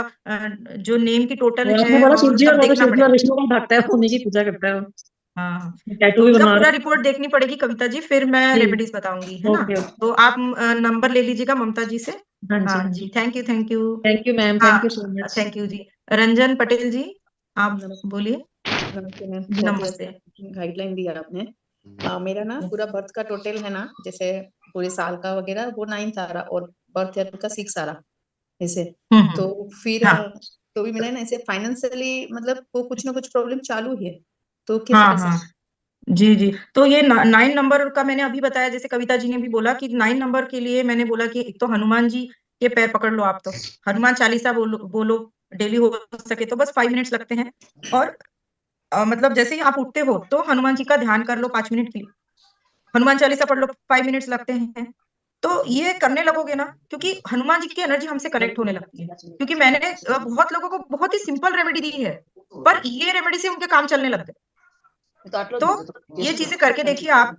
[SPEAKER 1] जो नेम की टोटल
[SPEAKER 4] और आपने
[SPEAKER 1] है
[SPEAKER 4] बोला शिव
[SPEAKER 1] और
[SPEAKER 4] जी, और
[SPEAKER 1] सब
[SPEAKER 4] वो तो
[SPEAKER 1] देखना
[SPEAKER 4] शिव जी और
[SPEAKER 1] पड़ेगा।
[SPEAKER 4] विष्णु को भक्ता है, उन्हीं की पूजा करता है वो।
[SPEAKER 1] हाँ हाँ,
[SPEAKER 4] टैटू
[SPEAKER 1] तो
[SPEAKER 4] भी
[SPEAKER 1] उनका
[SPEAKER 4] बनवा
[SPEAKER 1] पूरा
[SPEAKER 4] रहा
[SPEAKER 1] रिपोर्ट देखनी पड़ेगी कविता जी, फिर मैं
[SPEAKER 4] है। जी,
[SPEAKER 1] रेमेडीज बताऊंगी, है ना।
[SPEAKER 4] Okay okay.
[SPEAKER 1] तो आप नंबर ले लीजिएगा ममता जी से।
[SPEAKER 4] हाँ जी
[SPEAKER 1] हाँ
[SPEAKER 4] हाँ
[SPEAKER 1] जी,
[SPEAKER 4] जी।
[SPEAKER 1] Thank you thank you.
[SPEAKER 4] Thank you ma'am, thank you so
[SPEAKER 1] हाँ
[SPEAKER 4] मच।
[SPEAKER 1] थैंक यू जी। रंजन पटेल जी, आप बोलिए।
[SPEAKER 5] नमस्ते मैम,
[SPEAKER 1] जी
[SPEAKER 5] बहुत ही
[SPEAKER 1] नमस्ते।
[SPEAKER 5] अच्छा गाइडलाइन दिया आपने। मेरा ना पूरा बर्थ का टोटल है ना, जैसे पूरे साल का वगैरह वो 9 आ रहा और बर्थ ईयर का 6 आ रहा ऐसे। तो फिर
[SPEAKER 1] हाँ
[SPEAKER 5] तो भी मैंने ना ऐसे फाइनेंशियली मतलब वो कुछ ना कुछ प्रॉब्लम चालू है, तो कैसे
[SPEAKER 1] हाँ
[SPEAKER 5] कैसे?
[SPEAKER 1] हाँ जी जी। तो ये 9 नंबर का मैंने अभी बताया, जैसे कविता जी ने भी बोला कि 9 नंबर के लिए मैंने बोला कि एक तो हनुमान जी के पैर पकड़ लो, आप तो हनुमान चालीसा बोलो बोलो डेली, हो सके तो बस 5 मिनट्स लगते हैं। और मतलब जैसे ही आप उठते हो तो हनुमान जी का ध्यान कर लो 5 मिनट के लिए, हनुमान चालीसा पढ़ लो, 5 मिनट्स लगते हैं। तो ये करने लगोगे ना, क्योंकि हनुमान जी की एनर्जी हमसे कनेक्ट होने लगती है। क्योंकि मैंने बहुत लोगों को बहुत ही सिंपल रेमेडी दी है, पर ये रेमेडी से उनके काम चलने लग गए। तो ये चीजें करके देखिए आप।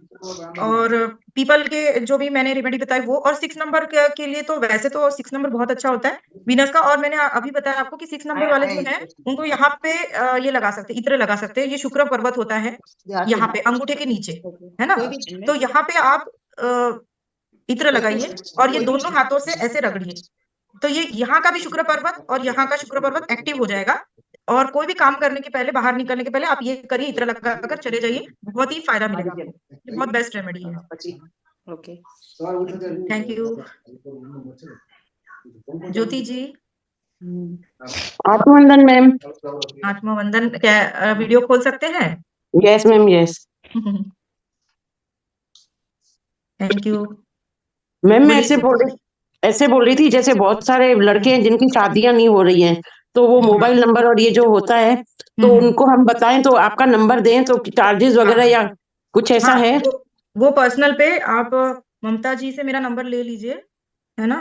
[SPEAKER 1] और पीपल के जो भी मैंने रेमेडी बताई वो, और 6 नंबर के लिए तो वैसे तो 6 नंबर बहुत अच्छा होता है वीनस का। और मैंने अभी बताया आपको कि 6 नंबर वाले जो हैं उनको यहाँ पे ये लगा सकते हैं, इत्र लगा सकते हैं। ये शुक्र पर्वत होता है यहाँ पे अंगूठे के नीचे, है ना।
[SPEAKER 5] कोई भी दिन
[SPEAKER 1] तो
[SPEAKER 5] में
[SPEAKER 1] यहाँ पे आप इत्र
[SPEAKER 5] कोई भी
[SPEAKER 1] लगाइए और ये
[SPEAKER 5] कोई भी
[SPEAKER 1] दोनों हाथों से ऐसे रगड़िए, तो ये यहाँ का भी शुक्र पर्वत और यहाँ का शुक्र पर्वत एक्टिव हो जाएगा। और कोई भी काम करने के पहले, बाहर निकलने के पहले आप ये करिए, इत्र लगाकर चले जाइए, बहुत ही फायदा मिलेगा आपको। ये बहुत बेस्ट रेमेडी है।
[SPEAKER 5] Okay.
[SPEAKER 1] Thank you. Jyoti ji,
[SPEAKER 2] आत्मवंदन मैम।
[SPEAKER 1] आत्मवंदन क्या वीडियो खोल सकते हैं?
[SPEAKER 2] Yes ma'am, yes.
[SPEAKER 1] Thank you.
[SPEAKER 2] Ma'am मैं
[SPEAKER 1] बोलिए।
[SPEAKER 2] ऐसे बोल रही थी, जैसे बहुत सारे लड़के हैं जिनकी शादियां नहीं हो रही हैं, तो वो मोबाइल नंबर और ये जो होता है, तो उनको हम बताएं तो आपका नंबर दें तो चार्जेस वगैरह या कुछ ऐसा
[SPEAKER 1] हाँ,
[SPEAKER 2] है?
[SPEAKER 1] वो पर्सनल पे आप ममता जी से मेरा नंबर ले लीजिए, है ना।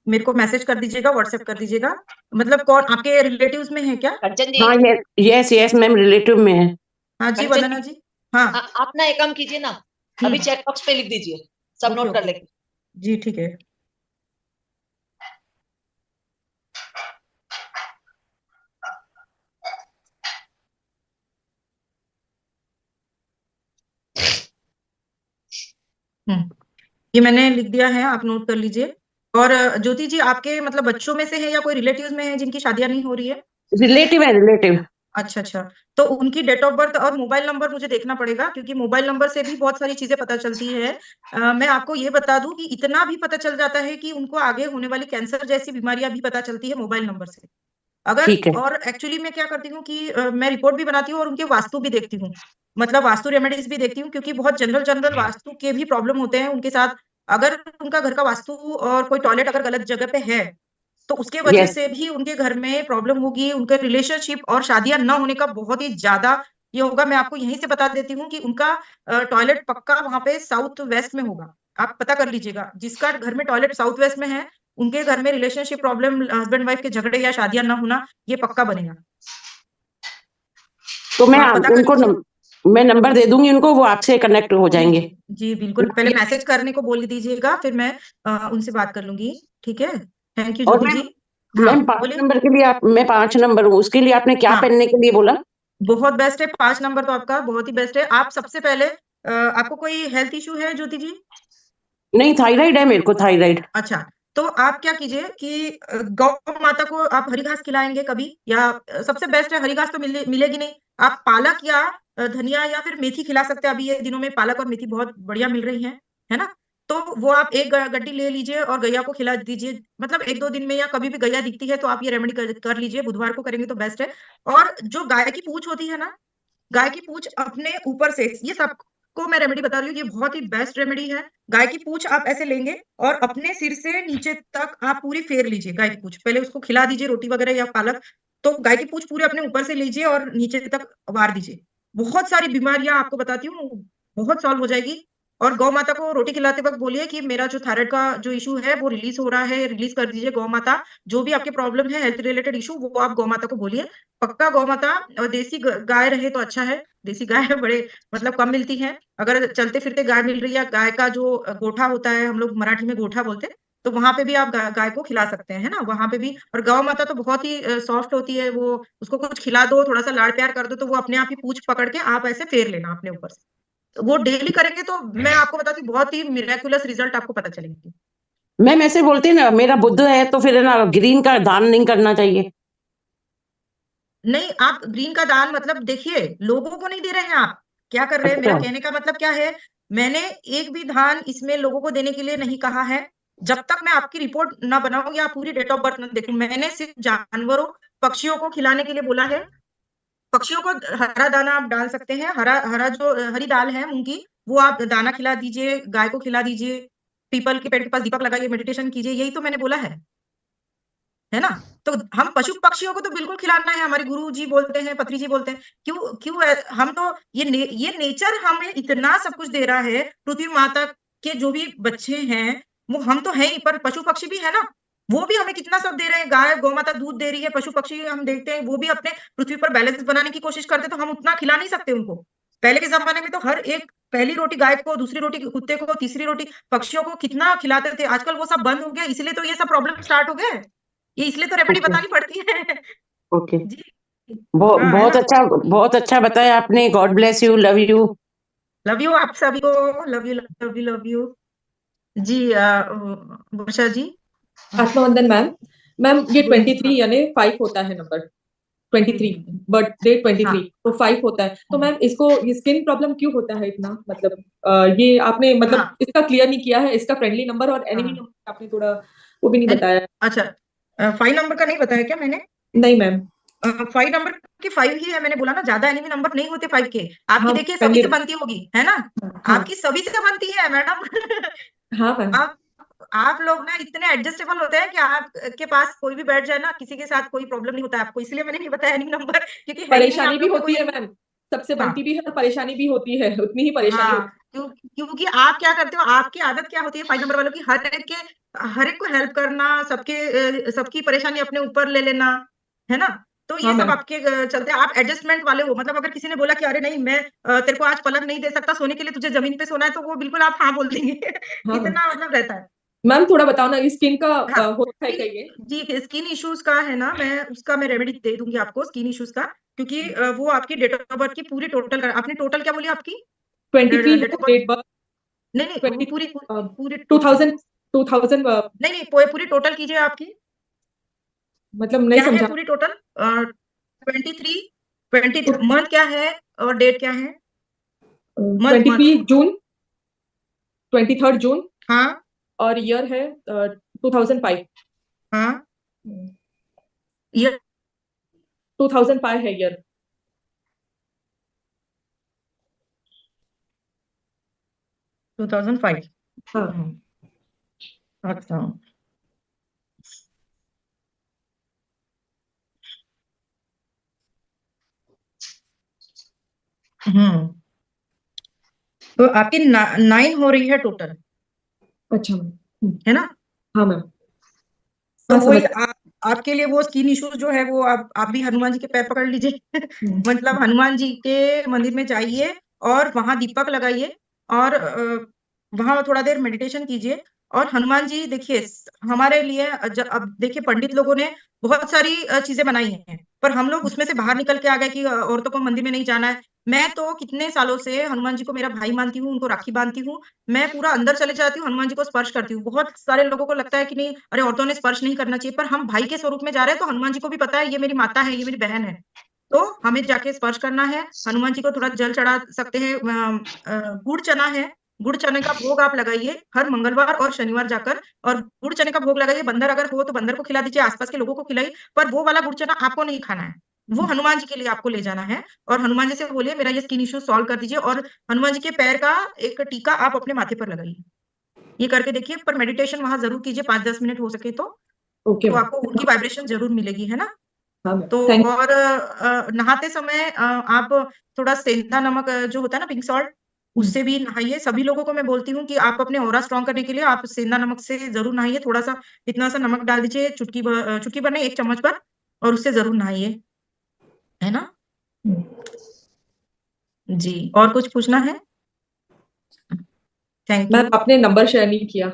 [SPEAKER 1] मेरे को मैसेज कर दीजिएगा, व्हाट्सएप कर दीजिएगा। मतलब कौन आपके रिलेटिव्स में है क्या?
[SPEAKER 6] कंचन जी,
[SPEAKER 2] हाँ, यस यस मैम, रिलेटिव में है।
[SPEAKER 1] हाँ जी,
[SPEAKER 6] कंचन
[SPEAKER 1] वंदना
[SPEAKER 6] जी,
[SPEAKER 1] जी। हाँ
[SPEAKER 6] आप ना एक काम कीजिए ना, अभी चेक बॉक्स पे लिख दीजिए, सब
[SPEAKER 1] ओके
[SPEAKER 6] नोट कर
[SPEAKER 1] ओके
[SPEAKER 6] लेंगे।
[SPEAKER 1] जी, ठीक है। ये मैंने लिख दिया है, आप नोट कर लीजिए। और ज्योति जी, आपके मतलब बच्चों में से है या कोई रिलेटिव्स में है जिनकी शादियां नहीं हो रही है?
[SPEAKER 2] रिलेटिव है, रिलेटिव।
[SPEAKER 1] अच्छा अच्छा, तो उनकी डेट ऑफ बर्थ और मोबाइल नंबर मुझे देखना पड़ेगा, क्योंकि मोबाइल नंबर से भी बहुत सारी चीजें पता चलती है। मैं आपको ये बता दूं कि इतना भी पता चल जाता है कि उनको आगे होने वाली कैंसर जैसी बीमारियां भी पता चलती है मोबाइल नंबर से। अगर
[SPEAKER 2] ठीक है।
[SPEAKER 1] और एक्चुअली मैं क्या करती हूँ कि मैं रिपोर्ट भी बनाती हूँ और उनके वास्तु भी देखती हूँ, मतलब वास्तु रेमेडीज भी देखती हूँ, क्योंकि बहुत जनरल जनरल वास्तु के भी प्रॉब्लम होते हैं उनके साथ। अगर उनका घर का वास्तु और कोई टॉयलेट अगर गलत जगह पे है, तो उसके वजह
[SPEAKER 2] यस।
[SPEAKER 1] से भी उनके घर में प्रॉब्लम होगी, उनके रिलेशनशिप और शादियां न होने का बहुत ही ज्यादा ये होगा। मैं आपको यहीं से बता देती हूँ कि उनका टॉयलेट पक्का वहां पे साउथ वेस्ट में होगा। आप पता कर लीजिएगा, जिसका घर में टॉयलेट साउथ वेस्ट में है, उनके घर में रिलेशनशिप प्रॉब्लम, हस्बैंड वाइफ के झगड़े या शादियां ना होना, ये पक्का बनेगा।
[SPEAKER 2] तो
[SPEAKER 1] तो
[SPEAKER 2] मैं
[SPEAKER 1] आप पता कर
[SPEAKER 2] उनको
[SPEAKER 1] लीजिए।
[SPEAKER 2] मैं नंबर दे दूंगी उनको, वो आपसे कनेक्ट हो जाएंगे।
[SPEAKER 1] जी बिल्कुल, पहले मैसेज करने को बोल दीजिएगा, फिर मैं उनसे बात कर लूंगी। ठीक है, थैंक यू
[SPEAKER 2] और
[SPEAKER 1] ज्योति
[SPEAKER 2] मैम,
[SPEAKER 1] जी। हाँ
[SPEAKER 2] मैम 5
[SPEAKER 1] बोलिए।
[SPEAKER 2] नंबर के लिए मैं 5 नंबर हूँ, उसके लिए आपने क्या
[SPEAKER 1] हाँ
[SPEAKER 2] पहनने के लिए बोला?
[SPEAKER 1] बहुत बेस्ट है, 5 नंबर तो आपका बहुत ही बेस्ट है। आप सबसे पहले आपको कोई हेल्थ इशू है ज्योति जी?
[SPEAKER 2] नहीं, थायराइड है मेरे को, थायराइड।
[SPEAKER 1] अच्छा, तो आप क्या कीजिए कि गौ माता को आप हरी घास खिलाएँगे कभी, या सबसे बेस्ट है, हरी घास तो मिलेगी नहीं, आप पालक या धनिया या फिर मेथी खिला सकते हैं। अभी ये दिनों में पालक और मेथी बहुत बढ़िया मिल रही हैं, है ना? तो वो आप एक गड्डी ले लीजिए और गैया को खिला दीजिए। मतलब 1-2 दिन में या कभी भी गैया दिखती है तो आप ये रेमेडी कर लीजिए, बुधवार को करेंगे तो बेस्ट है। और जो गाय की पूँछ होती है ना, गाय की पूँछ अपने ऊपर से, ये सबको मैं रेमेडी बता रही हूँ, ये बहुत ही बेस्ट रेमेडी है। गाय की पूँछ आप ऐसे लेंगे और अपने सिर से नीचे तक आप पूरी फेर लीजिए गाय की पूँछ। पहले उसको खिला दीजिए रोटी वगैरह या पालक, तो गाय की पूँछ पूरे अपने ऊपर से लीजिए और नीचे तक वार दीजिए। बहुत सारी बीमारियाँ आपको बताती हूँ, बहुत सॉल्व हो जाएगी। और गौ माता को रोटी खिलाते वक़्त बोलिए कि मेरा जो थायराइड का जो इश्यू है वो रिलीज़ हो रहा है, रिलीज़ कर दीजिए गौ माता। जो भी आपके प्रॉब्लम है हेल्थ रिलेटेड इश्यू, वो आप गौ माता को बोलिए। पक्का गौ माता, देसी गाय रहे तो अच्छा है। देसी गाय बड़े मतलब कम मिलती हैं। अगर चलते-फिरते गाय मिल रही है, गाय का जो गोठा होता है, हम लोग मराठी में गोठा बोलते हैं, तो वहाँ पे भी आप गाय को खिला सकते हैं, है ना? वहाँ पे भी। और गौ माता तो बहुत ही सॉफ्ट होती है, वो उसको कुछ खिला दो, थोड़ा-सा लाड-प्यार कर दो, तो वो अपने आप ही पूँछ पकड़ के आप ऐसे फेर लेना अपने ऊपर से। तो वो डेली करेंगे तो मैं आपको बताती हूँ, बहुत ही मिरेक्युलस रिज़ल्ट आपको पता चलेंगे।
[SPEAKER 2] मैम ऐसे बोलते हैं ना, मेरा बुध है तो फिर है ना ग्रीन का दान नहीं करना चाहिए?
[SPEAKER 1] नहीं, आप ग्रीन का दान मतलब देखिए, लोगों को नहीं दे रहे हैं आप। क्या कर रहे हैं? मेरा
[SPEAKER 2] अच्छा,
[SPEAKER 1] कहने का मतलब क्या है, मैंने एक भी दान इसमें लोगों को देने के लिए नहीं कहा है। जब तक मैं आपकी रिपोर्ट ना बनाऊँ या पूरी डेट ऑफ बर्थ ना देखूँ, मैंने सिर्फ जानवरों, पक्षियों को खिलाने के लिए बोला है। पक्षियों को हरा दाना आप डाल सकते हैं, हरा हरा जो हरी दाल है मूँग की, वो आप दाना खिला दीजिए, गाय को खिला दीजिए, पीपल के पेड़ के पास दीपक लगाइए, मेडिटेशन कीजिए, यही तो मैंने बोला है ना? तो हम पशु-पक्षियों को तो बिल्कुल खिलाना है, हमारे गुरुजी बोलते हैं, पत्री जी बोलते हैं। क्यों क्यों हम तो ये नेचर हमें इतना सब कुछ दे रहा है, पृथ्वी माता के जो भी बच्चे हैं, वो हम तो हैं ही, पर पशु-पक्षी भी है ना, वो भी हमें कितना सब दे रहे हैं। गाय, गौ माता दूध दे रही है, पशु-पक्षी हम देखते हैं, वो भी अपने पृथ्वी पर बैलेंस बनाने की कोशिश करते हैं, तो हम उतना खिला नहीं सकते उनको। पहले के ज़माने में तो हर एक पहली रोटी गाय को, दूसरी रोटी कुत्ते को, तीसरी रोटी पक्षियों को कितना खिलाते थे। आजकल वो सब बंद हो गया, इसलिए तो ये सब प्रॉब्लम स्टार्ट हो गए हैं। ये इसलिए तो रेमेडी
[SPEAKER 2] ओके,
[SPEAKER 1] बतानी पड़ती है।
[SPEAKER 2] ओके।
[SPEAKER 1] जी। हाँ, है ना?
[SPEAKER 2] बहुत अच्छा बताया आपने। God bless you, love you.
[SPEAKER 1] Love you आप सभी को, love you, love you, love you. जी वर्षा जी।
[SPEAKER 4] आत्मवंदन मैम। मैम ये
[SPEAKER 1] बोलिए।
[SPEAKER 4] 23 यानी 5 होता है नंबर, 23
[SPEAKER 1] हुँ।
[SPEAKER 4] बर्थडे
[SPEAKER 1] हाँ,
[SPEAKER 4] 23 तो 5 होता है। तो
[SPEAKER 1] हाँ,
[SPEAKER 4] मैम इसको ये स्किन प्रॉब्लम क्यों होता है इतना, मतलब ये आपने
[SPEAKER 1] हाँ,
[SPEAKER 4] मतलब इसका क्लियर नहीं किया है, इसका फ्रेंडली नंबर और एनिमी
[SPEAKER 1] हाँ।
[SPEAKER 4] नंबर आपने थोड़ा वो भी नहीं
[SPEAKER 1] एन
[SPEAKER 4] बताया।
[SPEAKER 1] अच्छा 5 नंबर का नहीं बताया क्या मैंने?
[SPEAKER 4] नहीं मैम।
[SPEAKER 1] 5 नंबर के 5 ही है, मैंने बोला ना, ज़्यादा एनिमी नंबर नहीं होते 5 के। आपकी
[SPEAKER 4] हाँ
[SPEAKER 1] देखिए सभी
[SPEAKER 4] फ्रेंडली।
[SPEAKER 1] से बनती होगी, है ना?
[SPEAKER 4] हाँ
[SPEAKER 1] आपकी सभी से बनती है मैडम।
[SPEAKER 4] हाँ मैम।
[SPEAKER 1] आप आप लोग ना इतने एडजस्टेबल होते हैं कि आप के पास कोई भी बैठ जाए ना, किसी के साथ कोई प्रॉब्लम नहीं होता है आपको, इसलिए मैंने नहीं बताया एनिमी नंबर, क्योंकि है ही नहीं
[SPEAKER 4] परेशानी
[SPEAKER 1] आप
[SPEAKER 4] भी
[SPEAKER 1] लोग में
[SPEAKER 4] होती
[SPEAKER 1] कोई।
[SPEAKER 4] है मैम, सबसे बनती
[SPEAKER 1] हाँ,
[SPEAKER 4] भी है और परेशानी भी होती है, उतनी ही परेशानी
[SPEAKER 1] हाँ,
[SPEAKER 4] होती
[SPEAKER 1] क्योंकि आप क्या करते हो, आपकी आदत क्या होती है 5 नंबर वालों की, हर एक को हेल्प करना, सबकी परेशानी अपने ऊपर ले लेना, है ना? तो
[SPEAKER 4] है। हाँ
[SPEAKER 1] ये सब
[SPEAKER 4] मैम।
[SPEAKER 1] आपके चलते आप एडजस्टमेंट वाले हो। मतलब अगर किसी ने बोला कि अरे नहीं, मैं तेरे को आज पलंग नहीं दे सकता सोने के लिए, तुझे ज़मीन पे सोना है, तो वो बिल्कुल आप हाँ बोल देंगे।
[SPEAKER 4] हाँ मैम।
[SPEAKER 1] इतना मतलब रहता है।
[SPEAKER 4] मैम थोड़ा बताओ ना, स्किन का
[SPEAKER 1] हाँ,
[SPEAKER 4] होता है
[SPEAKER 1] स्किन
[SPEAKER 4] क्या ये?
[SPEAKER 1] जी, स्किन इश्यूज़ का है ना, मैं रेमेडी दे दूँगी आपको स्किन इश्यूज़ का, क्योंकि वो आपकी डेट ऑफ बर्थ की पूरी टोटल आपने टोटल क्या बोली आपकी?
[SPEAKER 4] 23
[SPEAKER 1] डेट
[SPEAKER 4] है
[SPEAKER 1] ऑफ बर्थ?
[SPEAKER 4] Date birth.
[SPEAKER 1] नहीं, नहीं, वो
[SPEAKER 4] 20
[SPEAKER 1] पूरी पूरी
[SPEAKER 4] टू थाउजेंड 2000
[SPEAKER 1] नहीं, नहीं, पूरी टोटल कीजिए आपकी।
[SPEAKER 4] मतलब नहीं
[SPEAKER 1] क्या है
[SPEAKER 4] समझा।
[SPEAKER 1] पूरी टोटल? 23 20 मंथ क्या है और डेट क्या है? मंथ।
[SPEAKER 4] 23 जून, 23 जून
[SPEAKER 1] हाँ,
[SPEAKER 4] और ईयर है 2005।
[SPEAKER 1] हाँ, ईयर
[SPEAKER 4] 2005 है ईयर।
[SPEAKER 1] 2005।
[SPEAKER 4] हाँ
[SPEAKER 1] हुँ, अच्छा। हुँ, तो आपकी 9 हो रही है टोटल,
[SPEAKER 4] अच्छा मैम।
[SPEAKER 1] है ना?
[SPEAKER 4] हाँ मैम।
[SPEAKER 1] तो
[SPEAKER 4] हाँ
[SPEAKER 1] वही
[SPEAKER 4] समझ।
[SPEAKER 1] आपके लिए वो स्किन इश्यूज जो है वो आप भी हनुमान जी के पैर पकड़ लीजिए मतलब हनुमान जी के मंदिर में जाइए और वहां दीपक लगाइए और वहां थोड़ा देर मेडिटेशन कीजिए। और हनुमान जी देखिए हमारे लिए अब देखिए पंडित लोगों ने बहुत सारी चीजें बनाई हैं, पर हम लोग उसमें से बाहर निकल के आ गए कि औरतों को मंदिर में नहीं जाना है। मैं तो कितने सालों से हनुमान जी को मेरा भाई मानती हूँ, उनको राखी बांधती हूँ, मैं पूरा अंदर चले जाती हूँ, हनुमान जी को स्पर्श करती हूँ। बहुत सारे लोगों को लगता है कि नहीं, अरे औरतों ने स्पर्श नहीं करना चाहिए, पर हम भाई के स्वरूप में जा रहे हैं तो हनुमान जी को भी पता है ये मेरी माता है, ये मेरी बहन है, तो हमें जाके स्पर्श करना है। हनुमान जी को थोड़ा जल चढ़ा सकते हैं। गुड़ चना है, गुड़ चने का भोग आप लगाइए हर मंगलवार और शनिवार जाकर, और गुड़ चने का भोग लगाइए। बंदर अगर हो तो बंदर को खिला दीजिए, आसपास के लोगों को खिलाइए, पर वो वाला गुड़ चना आपको नहीं खाना है, वो हनुमान जी के लिए आपको ले जाना है। और हनुमान जी से बोलिए मेरा ये स्किन इश्यू सॉल्व कर दीजिए, और हनुमान जी के पैर का एक टीका आप अपने माथे पर लगाइए। ये करके देखिए, पर मेडिटेशन वहां जरूर कीजिए 5-10 मिनट हो सके
[SPEAKER 4] ओके
[SPEAKER 1] तो आपको उनकी वाइब्रेशन जरूर मिलेगी, है ना।
[SPEAKER 4] हाँ
[SPEAKER 1] तो
[SPEAKER 4] थैंक
[SPEAKER 1] और नहाते समय आप थोड़ा सेंधा नमक जो होता है ना, पिंक सॉल्ट, उससे भी नहाइए। सभी लोगों को मैं बोलती हूँ कि आप अपने ऑरा स्ट्रॉन्ग करने के लिए आप सेंधा नमक से जरूर नहाइए। थोड़ा सा इतना सा नमक डाल दीजिए, चुटकी भर नहीं, 1 चम्मच पर, और उससे जरूर नहाइए, है ना। जी, और कुछ पूछना है? Thank
[SPEAKER 4] ma'am
[SPEAKER 1] you.
[SPEAKER 4] आपने नंबर शेयर नहीं किया,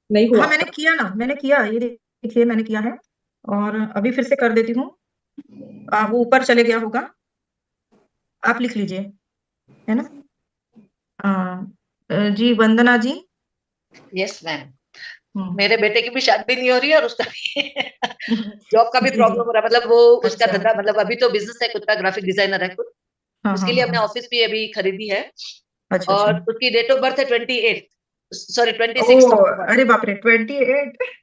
[SPEAKER 4] नहीं हुआ
[SPEAKER 1] हाँ मैंने किया ना, मैंने किया, ये देखिए मैंने किया है, और अभी फिर से कर देती हूँ। वो ऊपर चले गया होगा, आप लिख लीजिए, है ना। जी वंदना जी।
[SPEAKER 6] Yes ma'am.
[SPEAKER 1] हम्म,
[SPEAKER 6] मेरे बेटे की भी शादी नहीं हो रही है और उसका भी जॉब का भी
[SPEAKER 1] जी जी,
[SPEAKER 6] प्रॉब्लम हो रहा है। मतलब वो उसका
[SPEAKER 1] अच्छा,
[SPEAKER 6] धंधा, मतलब अभी तो बिजनेस है खुद का, ग्राफिक डिजाइनर है खुद।
[SPEAKER 1] हाँ हाँ
[SPEAKER 6] उसके लिए
[SPEAKER 1] हाँ
[SPEAKER 6] हमने
[SPEAKER 1] हाँ,
[SPEAKER 6] ऑफिस भी अभी खरीदी है।
[SPEAKER 1] अच्छा अच्छा।
[SPEAKER 6] और उसकी डेट ऑफ बर्थ है 28, सॉरी
[SPEAKER 1] ओ
[SPEAKER 6] 26 अक्टूबर।
[SPEAKER 1] अरे बाप रे, 28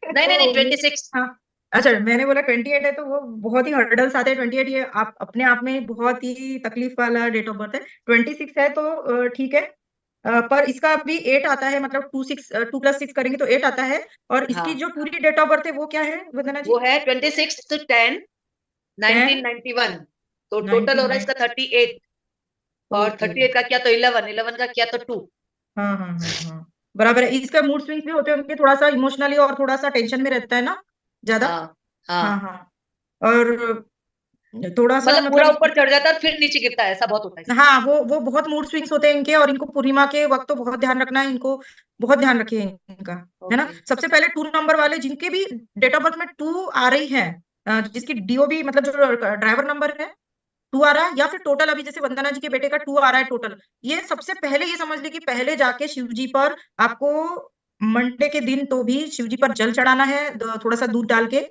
[SPEAKER 6] नहीं नहीं नहीं,
[SPEAKER 1] तो ये,
[SPEAKER 6] 26।
[SPEAKER 1] हाँ, अच्छा मैंने बोला 28 है तो वो बहुत ही हर्डल्स आते हैं। 28 ये आप अपने आप में बहुत ही तकलीफ वाला डेट ऑफ बर्थ है। 26 है तो ठीक है। पर इसका भी 8 आता है, मतलब 2 + 6 करेंगे तो 8 आता है। और इसकी
[SPEAKER 6] हाँ,
[SPEAKER 1] जो पूरी डेट ऑफ बर्थ है वो क्या है वंदना
[SPEAKER 6] वो
[SPEAKER 1] जी?
[SPEAKER 6] है 26/10
[SPEAKER 1] 10
[SPEAKER 6] 1991। तो टोटल हो रहा है
[SPEAKER 1] 1990।
[SPEAKER 6] इसका 38। और
[SPEAKER 1] ओके,
[SPEAKER 6] 38 का किया तो 11 का किया तो 2।
[SPEAKER 1] हाँ हाँ हाँ हाँ, बराबर है। इसका मूड स्विंग्स भी होते होंगे, थोड़ा सा इमोशनली और थोड़ा सा टेंशन में रहता है ना, ज्यादा।
[SPEAKER 6] हाँ
[SPEAKER 1] हाँ
[SPEAKER 6] हाँ,
[SPEAKER 1] हाँ, और थोड़ा सा
[SPEAKER 6] मतलब पूरा
[SPEAKER 1] मतलब,
[SPEAKER 6] ऊपर चढ़ जाता है और फिर नीचे गिरता है, ऐसा बहुत होता है इसमें।
[SPEAKER 1] हाँ वो बहुत मूड स्विंग्स होते हैं इनके, और इनको पूर्णिमा के वक्त तो बहुत ध्यान रखना है इनको, बहुत ध्यान रखिए इनका, है ना।
[SPEAKER 6] ओके।
[SPEAKER 1] सबसे पहले 2 नंबर वाले जिनके भी डेट ऑफ बर्थ में 2 आ रही है, जिसकी डीओबी मतलब जो ड्राइवर नंबर है 2 आ रहा है, या फिर टोटल अभी जैसे वंदना जी के बेटे का 2 आ रहा है टोटल, ये सबसे पहले ये समझ ली कि पहले जाके शिव जी पर आपको मंडे के दिन तो भी शिव जी पर जल चढ़ाना है, थोड़ा सा दूध डाल के,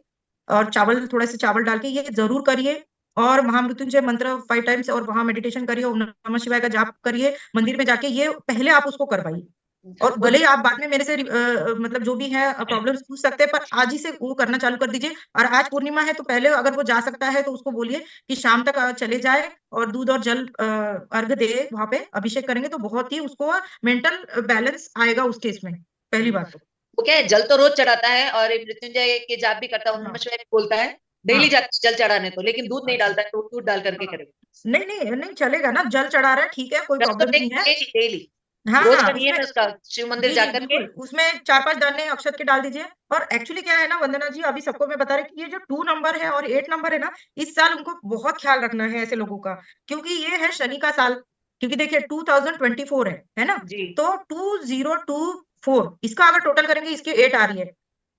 [SPEAKER 1] और चावल, थोड़े से चावल डाल के, ये जरूर करिए। और महामृत्युंजय मंत्र 5 टाइम्स, और वहां मेडिटेशन करिए, ओम नमः शिवाय का जाप करिए मंदिर में जाके, ये पहले आप उसको करवाइए। और
[SPEAKER 6] वो
[SPEAKER 1] भले ही आप बाद में मेरे से मतलब जो भी है प्रॉब्लम्स पूछ सकते हैं, पर आज ही से वो करना चालू कर दीजिए। और आज पूर्णिमा है तो पहले अगर वो जा सकता है तो उसको बोलिए कि शाम तक चले जाए और दूध और जल अर्घ दे, वहां पे अभिषेक करेंगे तो बहुत ही उसको मेंटल बैलेंस आएगा उस केस में, पहली बात तो।
[SPEAKER 6] वो क्या है, जल तो रोज चढ़ाता है और ये मृत्युंजय के जाप भी करता है, ओम नमः
[SPEAKER 1] हाँ
[SPEAKER 6] शिवाय भी बोलता है। डेली
[SPEAKER 1] हाँ,
[SPEAKER 6] जाता है जल चढ़ाने तो, लेकिन दूध नहीं
[SPEAKER 1] अच्छा,
[SPEAKER 6] डालता है, तो दूध डाल करके
[SPEAKER 1] हाँ,
[SPEAKER 6] करेगा।
[SPEAKER 1] नहीं नहीं नहीं चलेगा ना, जल चढ़ा रहा है ठीक है, कोई
[SPEAKER 6] जल तो
[SPEAKER 1] प्रॉब्लम नहीं है।
[SPEAKER 6] डेली डेली,
[SPEAKER 1] हाँ
[SPEAKER 6] रोज
[SPEAKER 1] हाँ,
[SPEAKER 6] का
[SPEAKER 1] उसमें,
[SPEAKER 6] नियम है उसका, शिव मंदिर
[SPEAKER 1] जी जी
[SPEAKER 6] जाकर के।
[SPEAKER 1] बिल्कुल, उसमें 4-5 दाने अक्षत के डाल दीजिए। और एक्चुअली क्या है ना वंदना जी, अभी सबको मैं बता रही कि ये जो 2 नंबर है और 8 नंबर है ना, इस साल उनको बहुत ख्याल रखना है ऐसे लोगों का, क्योंकि ये है शनि का साल। क्योंकि देखिए 2024 है ना,
[SPEAKER 6] जी।
[SPEAKER 1] तो 2024 इसका अगर टोटल करेंगे इसकी 8 आ रही है।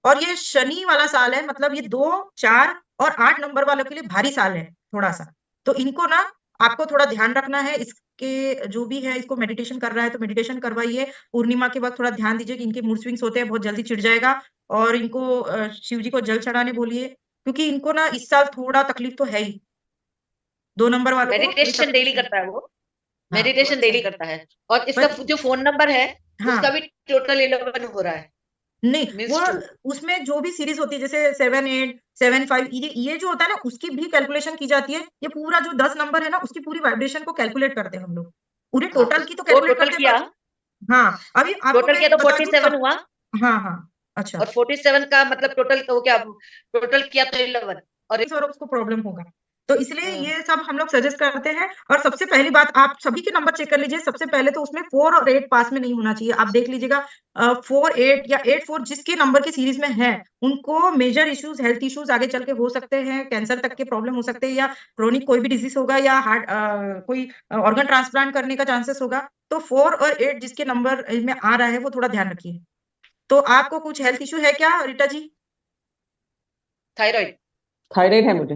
[SPEAKER 1] और ये शनि वाला साल है, मतलब ये 2, 4 और 8 नंबर वालों के लिए भारी साल है थोड़ा सा। तो इनको ना आपको थोड़ा ध्यान रखना है इसके, जो भी है इसको मेडिटेशन कर रहा है तो मेडिटेशन करवाइए। पूर्णिमा के वक्त थोड़ा ध्यान दीजिए कि इनके मूड स्विंग्स होते हैं, बहुत जल्दी चिढ़ जाएगा। और इनको शिव जी को जल चढ़ाने बोलिए, क्योंकि इनको ना इस साल थोड़ा तकलीफ तो है ही, 2 नंबर वालों को थोड़ी
[SPEAKER 6] मेडिटेशन डेली
[SPEAKER 1] तकलीफ है।
[SPEAKER 6] करता है वो,
[SPEAKER 1] हाँ तो
[SPEAKER 6] मेडिटेशन
[SPEAKER 1] अच्छा
[SPEAKER 6] डेली
[SPEAKER 1] है,
[SPEAKER 6] करता है। और इसका
[SPEAKER 1] पर
[SPEAKER 6] जो फोन नंबर है उसका
[SPEAKER 1] हाँ,
[SPEAKER 6] भी टोटल 11 हो रहा है,
[SPEAKER 1] नहीं वो
[SPEAKER 6] मीन्स 2।
[SPEAKER 1] उसमें जो भी सीरीज होती है जैसे 7, 8, 7, 5, ये जो होता है ना उसकी भी कैलकुलेशन की जाती है। ये पूरा जो 10 नंबर है ना उसकी पूरी वाइब्रेशन को कैलकुलेट करते हैं हम लोग, पूरे
[SPEAKER 6] हाँ,
[SPEAKER 1] टोटल की तो
[SPEAKER 6] वो
[SPEAKER 1] कैलकुलेट
[SPEAKER 6] टोटल
[SPEAKER 1] करते हैं
[SPEAKER 6] किया,
[SPEAKER 1] पर, हाँ अभी आपको
[SPEAKER 6] टोटल
[SPEAKER 1] मैं
[SPEAKER 6] किया तो
[SPEAKER 1] बता रही हूँ
[SPEAKER 6] 47
[SPEAKER 1] सब।
[SPEAKER 6] हुआ।
[SPEAKER 1] हाँ हाँ, अच्छा,
[SPEAKER 6] और 47 का मतलब टोटल वो क्या, टोटल किया तो 11। और
[SPEAKER 1] और उसको प्रॉब्लम होगा, तो इसलिए ये सब हम लोग सजेस्ट करते हैं। और सबसे पहली बात, आप सभी के नंबर चेक कर लीजिए। सबसे पहले तो उसमें 4 और 8 पास में नहीं होना चाहिए। आप देख लीजिएगा 4 8 या 8 4 जिसके नंबर की सीरीज में है, उनको मेजर इश्यूज, हेल्थ इश्यूज आगे चल के हो सकते हैं, कैंसर तक के प्रॉब्लम हो सकते हैं, या क्रोनिक कोई भी डिजीज होगा, या हार्ट कोई ऑर्गन ट्रांसप्लांट करने का चांसेस होगा। तो 4 और 8 जिसके नंबर में आ रहा है वो थोड़ा ध्यान रखिए। तो आपको कुछ हेल्थ इश्यू है क्या रीटा जी?
[SPEAKER 6] थायराइड।
[SPEAKER 2] थायराइड है मुझे,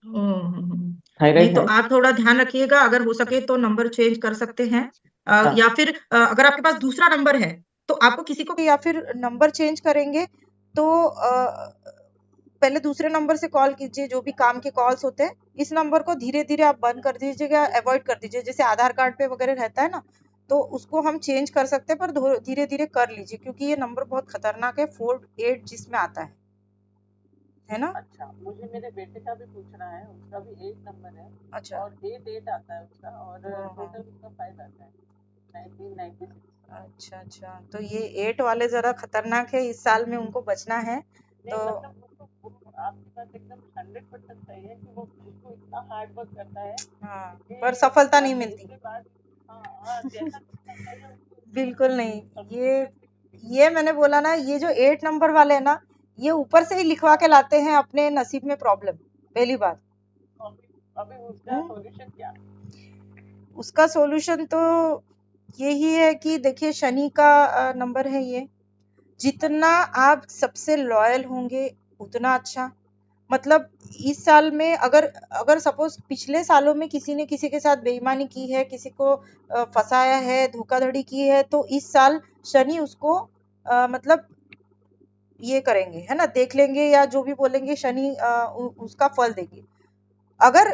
[SPEAKER 1] नहीं
[SPEAKER 2] थायराइड
[SPEAKER 1] तो
[SPEAKER 2] है।
[SPEAKER 1] आप थोड़ा ध्यान रखिएगा। अगर हो सके तो नंबर चेंज कर सकते हैं।
[SPEAKER 2] हाँ।
[SPEAKER 1] या फिर अगर आपके पास दूसरा नंबर है तो आपको किसी को, या फिर नंबर चेंज करेंगे तो पहले दूसरे नंबर से कॉल कीजिए। जो भी काम के कॉल्स होते हैं, इस नंबर को धीरे धीरे आप बंद कर दीजिएगा, अवॉइड कर दीजिए। जैसे आधार कार्ड पे वगैरह रहता है ना, तो उसको हम चेंज कर सकते हैं, पर धीरे धीरे कर लीजिए, क्योंकि ये नंबर बहुत खतरनाक है। 4 8 जिसमें आता है ना।
[SPEAKER 2] अच्छा, मुझे मेरे बेटे का भी पूछना है, उसका भी 8 नंबर है।
[SPEAKER 1] अच्छा।
[SPEAKER 2] और 8 आता है उसका, और
[SPEAKER 1] हाँ, हाँ।
[SPEAKER 2] टोटल उसका 5 आता है, 1996।
[SPEAKER 1] अच्छा अच्छा, तो ये 8 वाले जरा खतरनाक है। इस साल में उनको बचना है।
[SPEAKER 2] नहीं,
[SPEAKER 1] तो
[SPEAKER 2] मतलब वो आपके पास एकदम 100% सही है कि वो उसको इतना हार्ड वर्क करता है
[SPEAKER 1] हाँ,
[SPEAKER 2] कि
[SPEAKER 1] पर सफलता नहीं मिलती।
[SPEAKER 2] उसके बाद जैसा करना चाहिए उसको
[SPEAKER 1] बिल्कुल नहीं। ये मैंने बोला ना, ये जो 8 नंबर वाले हैं ना, ये ऊपर से ही लिखवा के लाते हैं अपने नसीब में प्रॉब्लम। पहली बात।
[SPEAKER 2] अभी उसका सॉल्यूशन क्या?
[SPEAKER 1] उसका सॉल्यूशन तो यही है कि देखिए, शनि का नंबर है ये। जितना आप सबसे लॉयल होंगे उतना अच्छा। मतलब इस साल में अगर अगर सपोज पिछले सालों में किसी ने किसी के साथ बेईमानी की है, किसी को फंसाया है, धोखाधड़ी की है, तो इस साल शनि उसको मतलब ये करेंगे, है ना, देख लेंगे, या जो भी बोलेंगे शनि उसका फल देगी। अगर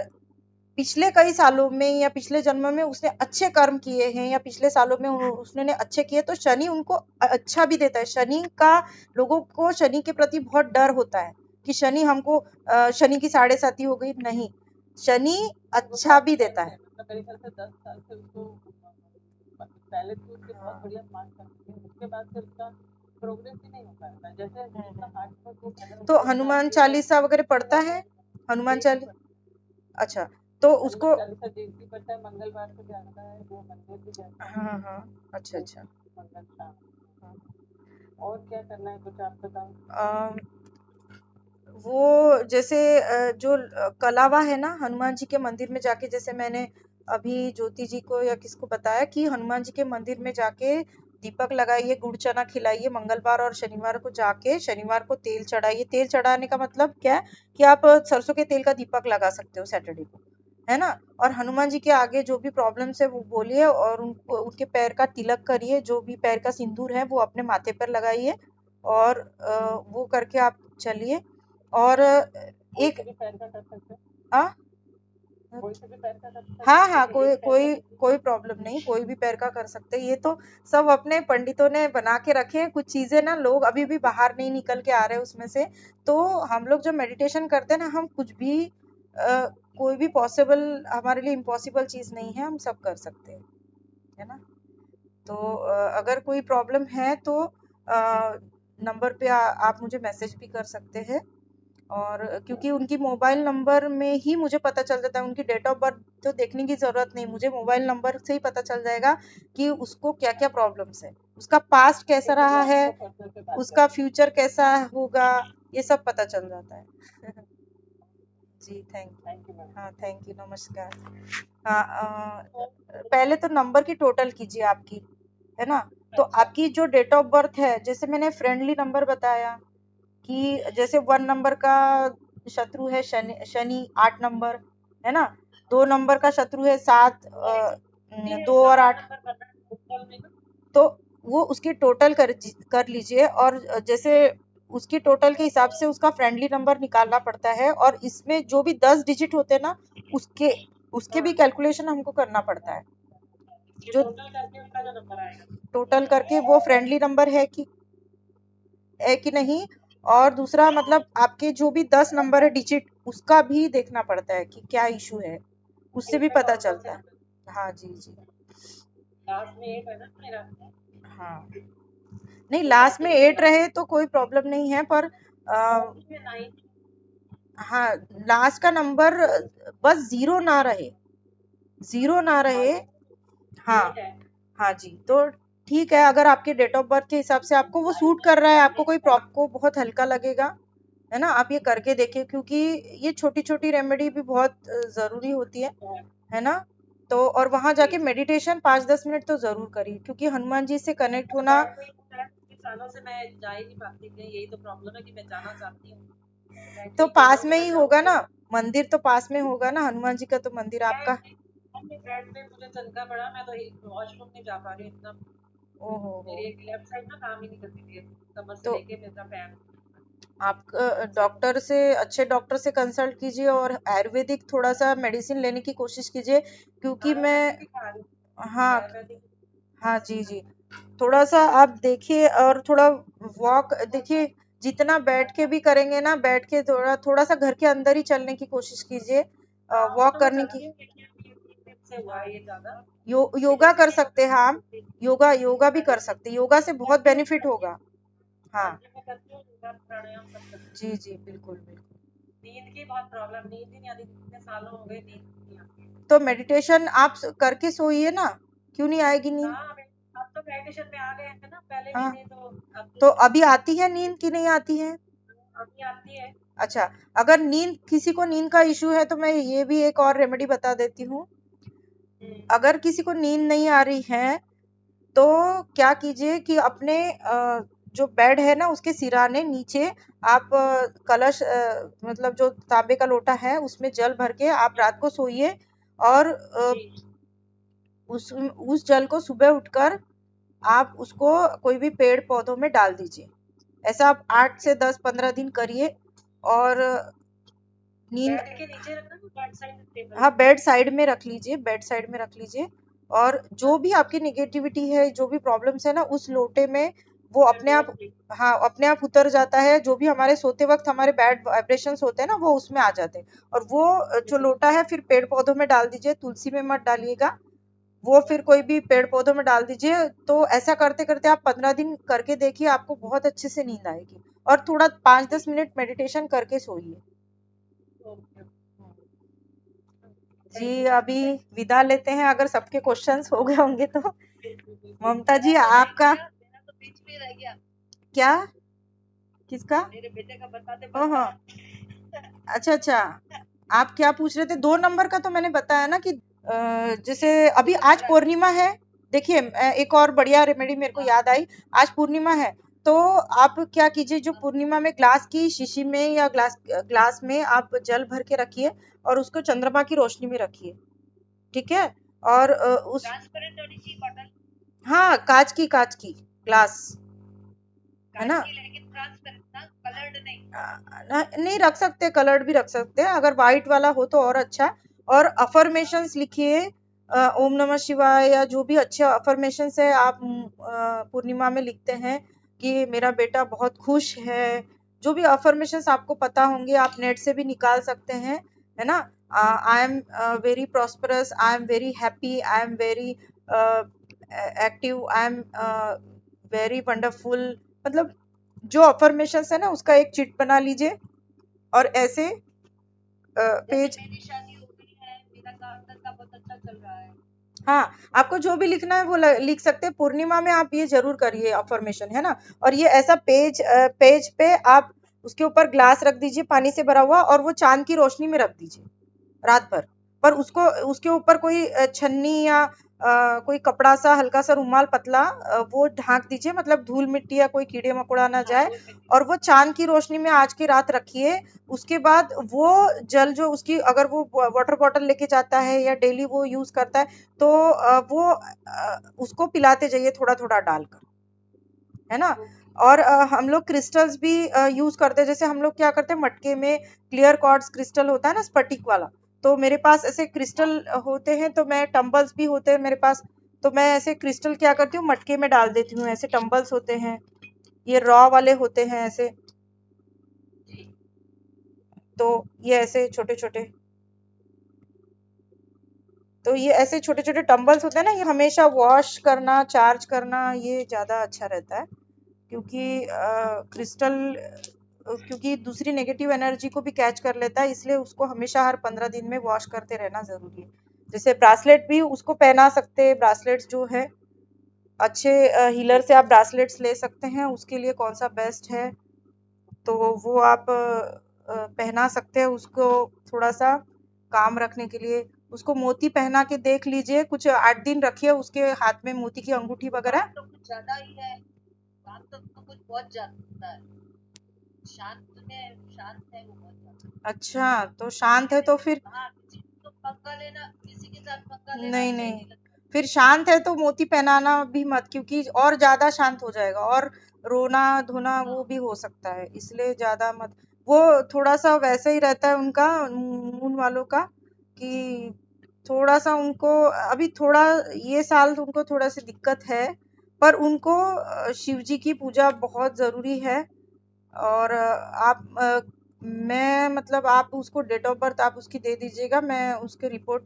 [SPEAKER 1] पिछले कई सालों में या पिछले जन्म में उसने अच्छे कर्म किए हैं, या पिछले सालों में उसने अच्छे किए, तो शनि उनको अच्छा भी देता है। शनि का, लोगों को शनि के प्रति बहुत डर होता है कि शनि हमको शनि की 7.5 हो गई। नहीं, शनि अच्छा भी देता है।
[SPEAKER 2] मतलब मेरे ख्याल से 10 साल से उसको पहले तो उसके बहुत बढ़िया मार्क्स आते थे, उसके बाद से उसका प्रोग्रेस ही नहीं हो पाया था। जैसे जितना हार्ड वर्क वो कर रहा है,
[SPEAKER 1] तो हनुमान चालीसा वगैरह पढ़ता है? हनुमान चालीसा, अच्छा, तो उसको,
[SPEAKER 2] हनुमान चालीसा डेली पढ़ता है, मंगलवार को जाता है, वो मंदिर भी जाता है।
[SPEAKER 1] हाँ हाँ, अच्छा अच्छा।
[SPEAKER 2] मंगल शाम। और क्या करना है, कुछ आप बताओ।
[SPEAKER 1] वो जैसे जो कलावा है ना, हनुमान जी के मंदिर में जाके, जैसे मैंने अभी ज्योति जी को या किसको बताया कि हनुमान जी के मंदिर में जाके दीपक लगाइए, गुड़ चना खिलाइए। मंगलवार और शनिवार को जाके, शनिवार को तेल चढ़ाइए। तेल चढ़ाने का मतलब क्या है कि आप सरसों के तेल का दीपक लगा सकते हो सैटरडे को, है ना। और हनुमान जी के आगे जो भी प्रॉब्लम्स है वो बोलिए, और उनको, उनके पैर का तिलक करिए। जो भी पैर का सिंदूर है वो अपने माथे पर लगाइए, और वो करके आप चलिए। और एक हाँ हाँ, कोई प्रॉब्लम नहीं, कोई भी पैर का कर सकते हैं। ये तो सब अपने पंडितों ने बना के रखे हैं। कुछ चीजें ना लोग अभी भी बाहर नहीं निकल के आ रहे हैं उसमें से। तो हम लोग जो मेडिटेशन करते हैं ना, हम कुछ भी कोई भी पॉसिबल, हमारे लिए इम्पॉसिबल चीज नहीं है, हम सब कर सकते हैं, है ना। तो अगर कोई प्रॉब्लम है तो नंबर पे आप मुझे मैसेज भी कर सकते हैं। और क्योंकि उनकी मोबाइल नंबर में ही मुझे पता चल जाता है, उनकी डेट ऑफ बर्थ तो देखने की जरूरत नहीं, मुझे मोबाइल नंबर से ही पता चल जाएगा कि उसको क्या क्या प्रॉब्लम्स है, उसका पास्ट कैसा रहा है, उसका फ्यूचर कैसा होगा, ये सब पता चल जाता है। जी थैंक यू। हाँ थैंक यू, नमस्कार। हाँ, पहले तो नंबर की टोटल कीजिए आपकी, है ना। तो आपकी जो डेट ऑफ बर्थ है, जैसे मैंने फ्रेंडली नंबर बताया कि जैसे 1 नंबर का शत्रु है शनि 8 नंबर, है ना। 2 नंबर का शत्रु है 7, 2 और 8, तो वो उसकी टोटल कर लीजिए। और जैसे उसकी टोटल के हिसाब से उसका फ्रेंडली नंबर निकालना पड़ता है, और इसमें जो भी 10 डिजिट होते हैं ना, उसके भी कैलकुलेशन हमको करना पड़ता है। जो टोटल करके वो फ्रेंडली नंबर है कि नहीं। और दूसरा मतलब आपके जो भी 10 नंबर है डिजिट, उसका भी देखना पड़ता है कि क्या इशू है, उससे भी पता चलता है। हाँ जी जी,
[SPEAKER 2] लास्ट में 8 है ना मेरा।
[SPEAKER 1] हाँ नहीं, लास्ट में 8 रहे तो कोई प्रॉब्लम नहीं है, पर हाँ, लास्ट का नंबर बस 0 ना रहे, 0 ना रहे। हाँ हाँ जी, तो ठीक है, अगर आपके डेट ऑफ बर्थ के हिसाब से आपको वो सूट कर रहा है, आपको कोई आपको बहुत हल्का लगेगा, है ना, आप ये करके देखिए, क्योंकि ये छोटी छोटी रेमेडी भी बहुत जरूरी होती है ना। तो और वहां जाके मेडिटेशन 5-10 मिनट तो जरूर करिए, क्योंकि हनुमान जी से कनेक्ट होना।
[SPEAKER 4] सालों से मैं जा ही नहीं पाती थी, यही तो प्रॉब्लम है कि मैं जाना चाहती हूँ,
[SPEAKER 1] तो पास में ही होगा ना मंदिर, तो पास में होगा ना हनुमान जी का तो मंदिर आपका।
[SPEAKER 4] बेड पे मुझे चलना पड़ा, मैं तो वॉशरूम नहीं जा पा रही इतना,
[SPEAKER 1] ओहो,
[SPEAKER 4] मेरी एक लेफ्ट साइड ना काम ही नहीं करती थी, कमर से
[SPEAKER 1] तो
[SPEAKER 4] लेके मेरा पैर।
[SPEAKER 1] आप डॉक्टर से, अच्छे डॉक्टर से कंसल्ट कीजिए और आयुर्वेदिक थोड़ा सा मेडिसिन लेने की कोशिश कीजिए, क्योंकि मैं, हाँ हाँ जी जी, थोड़ा सा आप देखिए, और थोड़ा वॉक देखिए, जितना बैठ के भी करेंगे ना, बैठ के थोड़ा थोड़ा सा घर के अंदर ही चलने की कोशिश कीजिए, वॉक करने की। योगा कर सकते हैं आप, योगा योगा भी कर सकते हैं, योगा से बहुत बेनिफिट होगा। हाँ जी जी, बिल्कुल बिल्कुल।
[SPEAKER 4] नींद की बहुत प्रॉब्लम, नींद ही नहीं आती, कितने सालों हो गए नींद नहीं आती।
[SPEAKER 1] तो मेडिटेशन आप करके सोइए ना, क्यों नहीं आएगी नींद।
[SPEAKER 4] अब तो मेडिटेशन में आ गए हैं ना, पहले
[SPEAKER 1] हाँ,
[SPEAKER 4] भी थे तो
[SPEAKER 1] तो अभी आती है नींद की नहीं आती है।
[SPEAKER 4] अभी आती है।
[SPEAKER 1] अच्छा, अगर नींद, किसी को नींद का इशू है तो मैं ये भी एक और रेमेडी बता देती हूँ। अगर किसी को नींद नहीं आ रही है तो क्या कीजिए कि अपने जो बेड है ना उसके सिराने नीचे आप कलश, मतलब जो तांबे का लोटा है उसमें जल भर के आप रात को सोइए, और उस जल को सुबह उठकर आप उसको कोई भी पेड़ पौधों में डाल दीजिए। ऐसा आप 8 से 10-15 दिन करिए, और नींद
[SPEAKER 4] के नीचे रखना, बेड साइड,
[SPEAKER 1] हाँ, बेड साइड में रख लीजिए, बेड साइड में रख लीजिए, और जो भी आपकी नेगेटिविटी है, जो भी प्रॉब्लम्स है ना, उस लोटे में वो अपने आप, हाँ, अपने आप उतर जाता है। जो भी हमारे सोते वक्त हमारे बैड वाइब्रेशंस होते हैं ना, वो उसमें आ जाते हैं, और वो जो लोटा है फिर पेड़ पौधों में डाल दीजिए, तुलसी में मत डालिएगा, वो फिर कोई भी पेड़ पौधों में डाल दीजिए। तो ऐसा करते करते आप 15 दिन करके देखिए, आपको बहुत अच्छे से नींद आएगी, और थोड़ा 5-10 मिनट मेडिटेशन करके सोइए। जी, अभी विदा लेते हैं, अगर सबके क्वेश्चंस हो गए होंगे तो। ममता जी, आपका
[SPEAKER 6] तो बीच में रह गया,
[SPEAKER 1] क्या, किसका।
[SPEAKER 6] मेरे बेटे का बताते
[SPEAKER 1] हाँ, अच्छा अच्छा, आप क्या पूछ रहे थे। 2 नंबर का तो मैंने बताया ना कि जैसे अभी आज पूर्णिमा है, देखिए एक और बढ़िया रेमेडी मेरे को याद आई। आज पूर्णिमा है, तो आप क्या कीजिए, जो पूर्णिमा में ग्लास की शीशी में या ग्लास में आप जल भर के रखिए, और उसको चंद्रमा की रोशनी में रखिए, ठीक है। और उस,
[SPEAKER 6] ट्रांसपेरेंट होनी चाहिए बॉटल,
[SPEAKER 1] हाँ, कांच की ग्लास, है ना।
[SPEAKER 6] लेकिन ट्रांसपेरेंट ना, कलर्ड नहीं।
[SPEAKER 1] नहीं रख सकते, कलर्ड भी रख सकते हैं, अगर व्हाइट वाला हो तो और अच्छा। और अफर्मेशंस लिखिए, ओम नमः शिवाय, या जो भी अच्छे अफर्मेशंस है आप पूर्णिमा में लिखते हैं कि मेरा बेटा बहुत खुश है। जो भी अफर्मेशंस आपको पता होंगे आप नेट से भी निकाल सकते हैं, है ना। I am very prosperous, I am very happy, I am very active, I am very wonderful, मतलब जो अफर्मेशंस है ना उसका एक चिट बना लीजिए, और ऐसे पेज।
[SPEAKER 6] मेरी शादी हो गई है, मेरा काम धंधा बहुत अच्छा चल रहा है।
[SPEAKER 1] हाँ, आपको जो भी लिखना है वो लिख सकते हैं। पूर्णिमा में आप ये जरूर करिए अफर्मेशन, है ना। और ये ऐसा पेज पे आप उसके ऊपर ग्लास रख दीजिए पानी से भरा हुआ, और वो चांद की रोशनी में रख दीजिए रात भर। पर उसको, उसके ऊपर कोई छन्नी या कोई कपड़ा सा, हल्का सा रुमाल पतला, वो ढांक दीजिए, मतलब धूल मिट्टी या कोई कीड़े मकोड़ा ना जाए, और वो चांद की रोशनी में आज की रात रखिए। उसके बाद वो जल जो उसकी, अगर वो वाटर बॉटल लेके जाता है या डेली वो यूज करता है, तो वो उसको पिलाते जाइए थोड़ा थोड़ा डालकर, है ना। और हम लोग क्रिस्टल्स भी यूज करते हैं, जैसे हम लोग क्या करते हैं, मटके में क्लियर क्वार्ट्ज क्रिस्टल होता है ना, स्फटिक वाला, तो मेरे पास ऐसे क्रिस्टल होते हैं, तो मैं टम्बल्स भी होते हैं मेरे पास, तो मैं ऐसे क्रिस्टल क्या करती हूँ, मटके में डाल देती हूँ। ऐसे टम्बल्स होते हैं, ये रॉ वाले होते हैं ऐसे, तो ये ऐसे छोटे छोटे, तो ये ऐसे छोटे छोटे टम्बल्स होते हैं ना, ये हमेशा वॉश करना, चार्ज करना, ये ज्यादा अच्छा रहता है, क्योंकि क्रिस्टल क्योंकि दूसरी नेगेटिव एनर्जी को भी कैच कर लेता है, इसलिए उसको हमेशा हर 15 दिन में वॉश करते रहना जरूरी है। जैसे ब्रासलेट भी उसको पहना सकते हैं, ब्रासलेट्स जो है अच्छे हीलर से आप ब्रासलेट्स ले सकते हैं, उसके लिए कौन सा बेस्ट है तो वो आप पहना सकते हैं उसको थोड़ा सा काम रखने के लिए। उसको मोती पहना के देख लीजिए, कुछ 8 दिन रखिए उसके हाथ में मोती की अंगूठी वगैरह।
[SPEAKER 6] तो कुछ ज्यादा ही है, काम तो कुछ बहुत ज्यादा है, शांत है वो बहुत ज्यादा।
[SPEAKER 1] अच्छा, तो शांत है तो फिर
[SPEAKER 6] हाँ, किसी को पंगा लेना, किसी के साथ पंगा लेना
[SPEAKER 1] नहीं
[SPEAKER 6] अच्छा ही
[SPEAKER 1] नहीं,
[SPEAKER 6] नहीं लगता।
[SPEAKER 1] फिर शांत है तो मोती पहनाना भी मत, क्योंकि और ज्यादा शांत हो जाएगा और रोना धोना वो भी हो सकता है, इसलिए ज्यादा मत। वो थोड़ा सा वैसे ही रहता है उनका, मून वालों का, कि थोड़ा सा उनको अभी थोड़ा ये साल उनको थोड़ा सी दिक्कत है, पर उनको शिव जी की पूजा बहुत जरूरी है। और मैं मतलब आप उसको डेट ऑफ बर्थ आप उसकी दे दीजिएगा, मैं उसके रिपोर्ट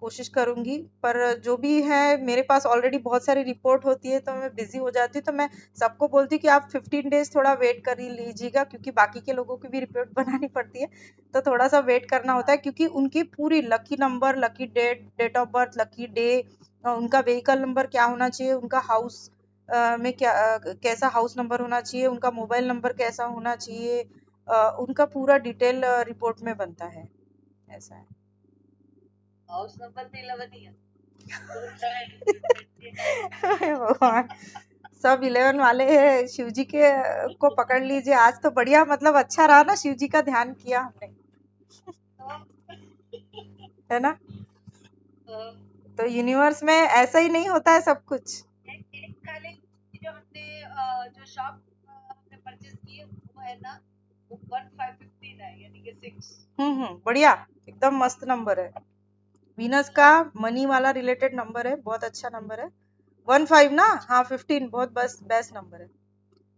[SPEAKER 1] कोशिश करूंगी। पर जो भी है मेरे पास ऑलरेडी बहुत सारी रिपोर्ट होती है तो मैं बिजी हो जाती हूँ, तो मैं सबको बोलती हूँ कि आप 15 डेज थोड़ा वेट कर ही लीजिएगा, क्योंकि बाकी के लोगों की भी रिपोर्ट बनानी पड़ती है, तो थोड़ा सा वेट करना होता है, क्योंकि उनकी पूरी lucky number, lucky date, date of birth, lucky day, उनका व्हीकल नंबर क्या होना चाहिए, उनका हाउस में क्या कैसा हाउस नंबर होना चाहिए, उनका मोबाइल नंबर कैसा होना चाहिए, उनका पूरा डिटेल रिपोर्ट में बनता है, ऐसा है।
[SPEAKER 6] हाउस नंबर भी 11 ही है।
[SPEAKER 1] भगवान, सब 11 वाले हैं, शिव जी के को पकड़ लीजिए। आज तो बढ़िया, मतलब अच्छा रहा ना, शिव जी का ध्यान किया हमने, है ना। तो यूनिवर्स में ऐसा ही नहीं होता है सब कुछ।
[SPEAKER 6] एक खाली जो हमने जो शॉप हमने परचेज की है वो है ना, वो 1515 है, यानी कि 6।
[SPEAKER 1] बढ़िया, एकदम मस्त नंबर है, वीनस का मनी वाला रिलेटेड नंबर है, बहुत अच्छा नंबर है। 15 ना, हाँ 15 बहुत बेस्ट नंबर है,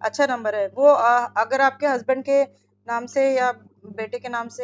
[SPEAKER 1] अच्छा नंबर है वो। अगर आपके हस्बैंड के नाम से या बेटे के नाम से